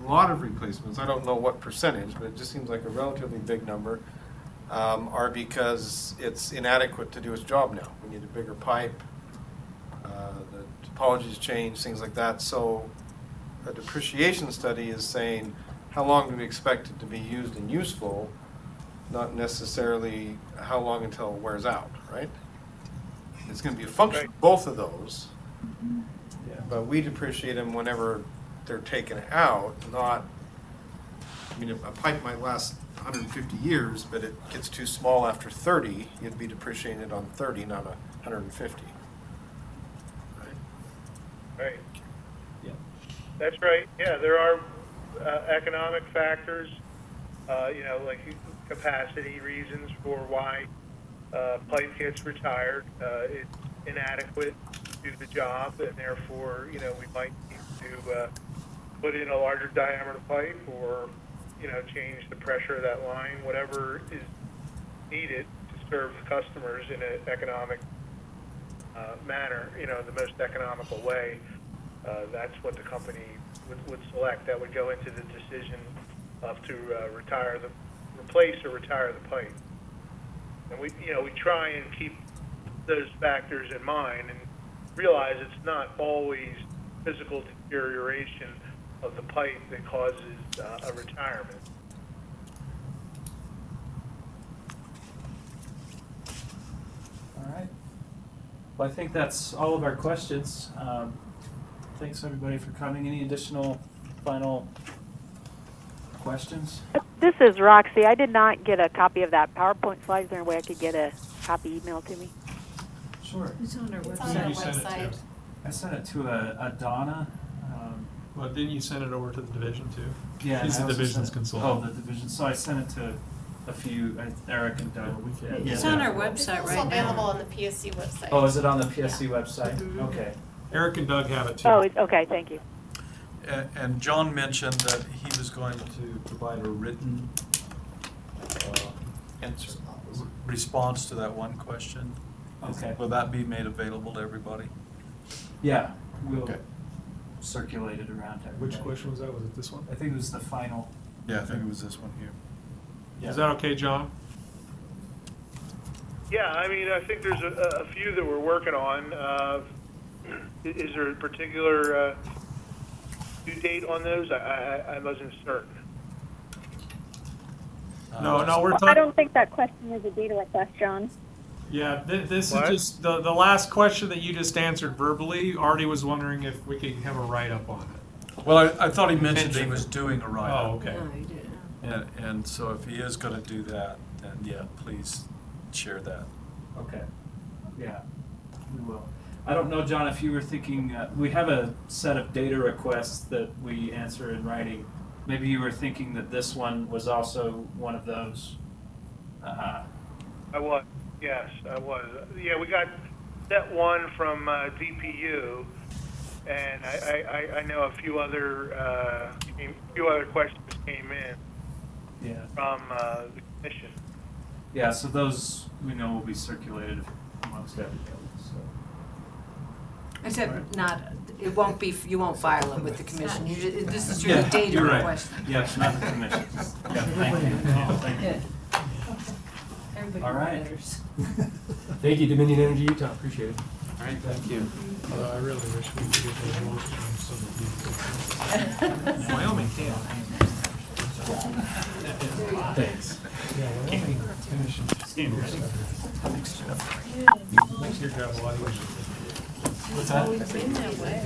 lot of replacements, I don't know what percentage, but it just seems like a relatively big number, are because it's inadequate to do its job now. We need a bigger pipe, the topologies change, things like that. So a depreciation study is saying how long do we expect it to be used and useful, not necessarily how long until it wears out, right? It's going to be a function of both of those, but we depreciate them whenever they're taken out, not, I mean, a pipe might last 150 years, but it gets too small after 30, you'd be depreciating it on 30, not 150. Right. Yeah. That's right. Yeah, there are economic factors, you know, like capacity reasons for why pipe gets retired. It's inadequate to do the job, and therefore, you know, we might need to put in a larger diameter pipe, or, you know, change the pressure of that line, whatever is needed to serve customers in an economic manner, you know, the most economical way. That's what the company would select. That would go into the decision of to replace or retire the pipe. And we try and keep those factors in mind and realize it's not always physical deterioration of the pipe that causes a retirement. All right. Well, I think that's all of our questions. Thanks everybody for coming. Any additional final questions? This is Roxy. I did not get a copy of that PowerPoint slide. Is there a way I could get a copy emailed to me? Sure. It's on our It's website. on our You sent it to website. us. I sent it to a Donna. Well, didn't you send it over to the division too? Yeah. She's I the also division's sent- consultant. Oh, the division. So I sent it to a few, Eric and Doug. It's on our website It's right also now. available on the PSC website. Oh, is it on the PSC website? Okay. Eric and Doug have it too. Oh, it's okay. Thank you. And John mentioned that he was going to provide a written answer, response to that one question. Okay. Will that be made available to everybody? Yeah. We'll, Okay. circulated around to everybody. Which question was that? Was it this one? I think it was the final. Yeah, I think it was this one here. Yeah. Is that okay, John? Yeah, I mean, I think there's a few that we're working on. Is there a particular due date on those? I wasn't certain. No, we're talking. I don't think that question is a data request, John. Yeah, this What? is just the last question that you just answered verbally. Artie was wondering if we could have a write-up on it. Well, I thought he mentioned he was doing a write-up. Oh, okay. No, you didn't. And so if he is gonna do that, then yeah, please share that. Okay. Yeah, we will. I don't know, John, if you were thinking, we have a set of data requests that we answer in writing. Maybe you were thinking that this one was also one of those. I was. Yes, I was. Yeah, we got set one from DPU, and I know a few other questions came in from the commission. Yeah, so those we know will be circulated amongst everybody. So. Except not, it won't be, you won't file it with the commission. This is your data you're right. request. Yes, not the commission. Yeah, thank you. Thank you. Everybody All right. matters. Thank you, Dominion Energy Utah. Appreciate it. All right, thank you. Although I really wish we could get those rules from some of these. Wyoming can. Thanks. Yeah, Wyoming commission. Makes your job a lot easier. What's that? Always been that way.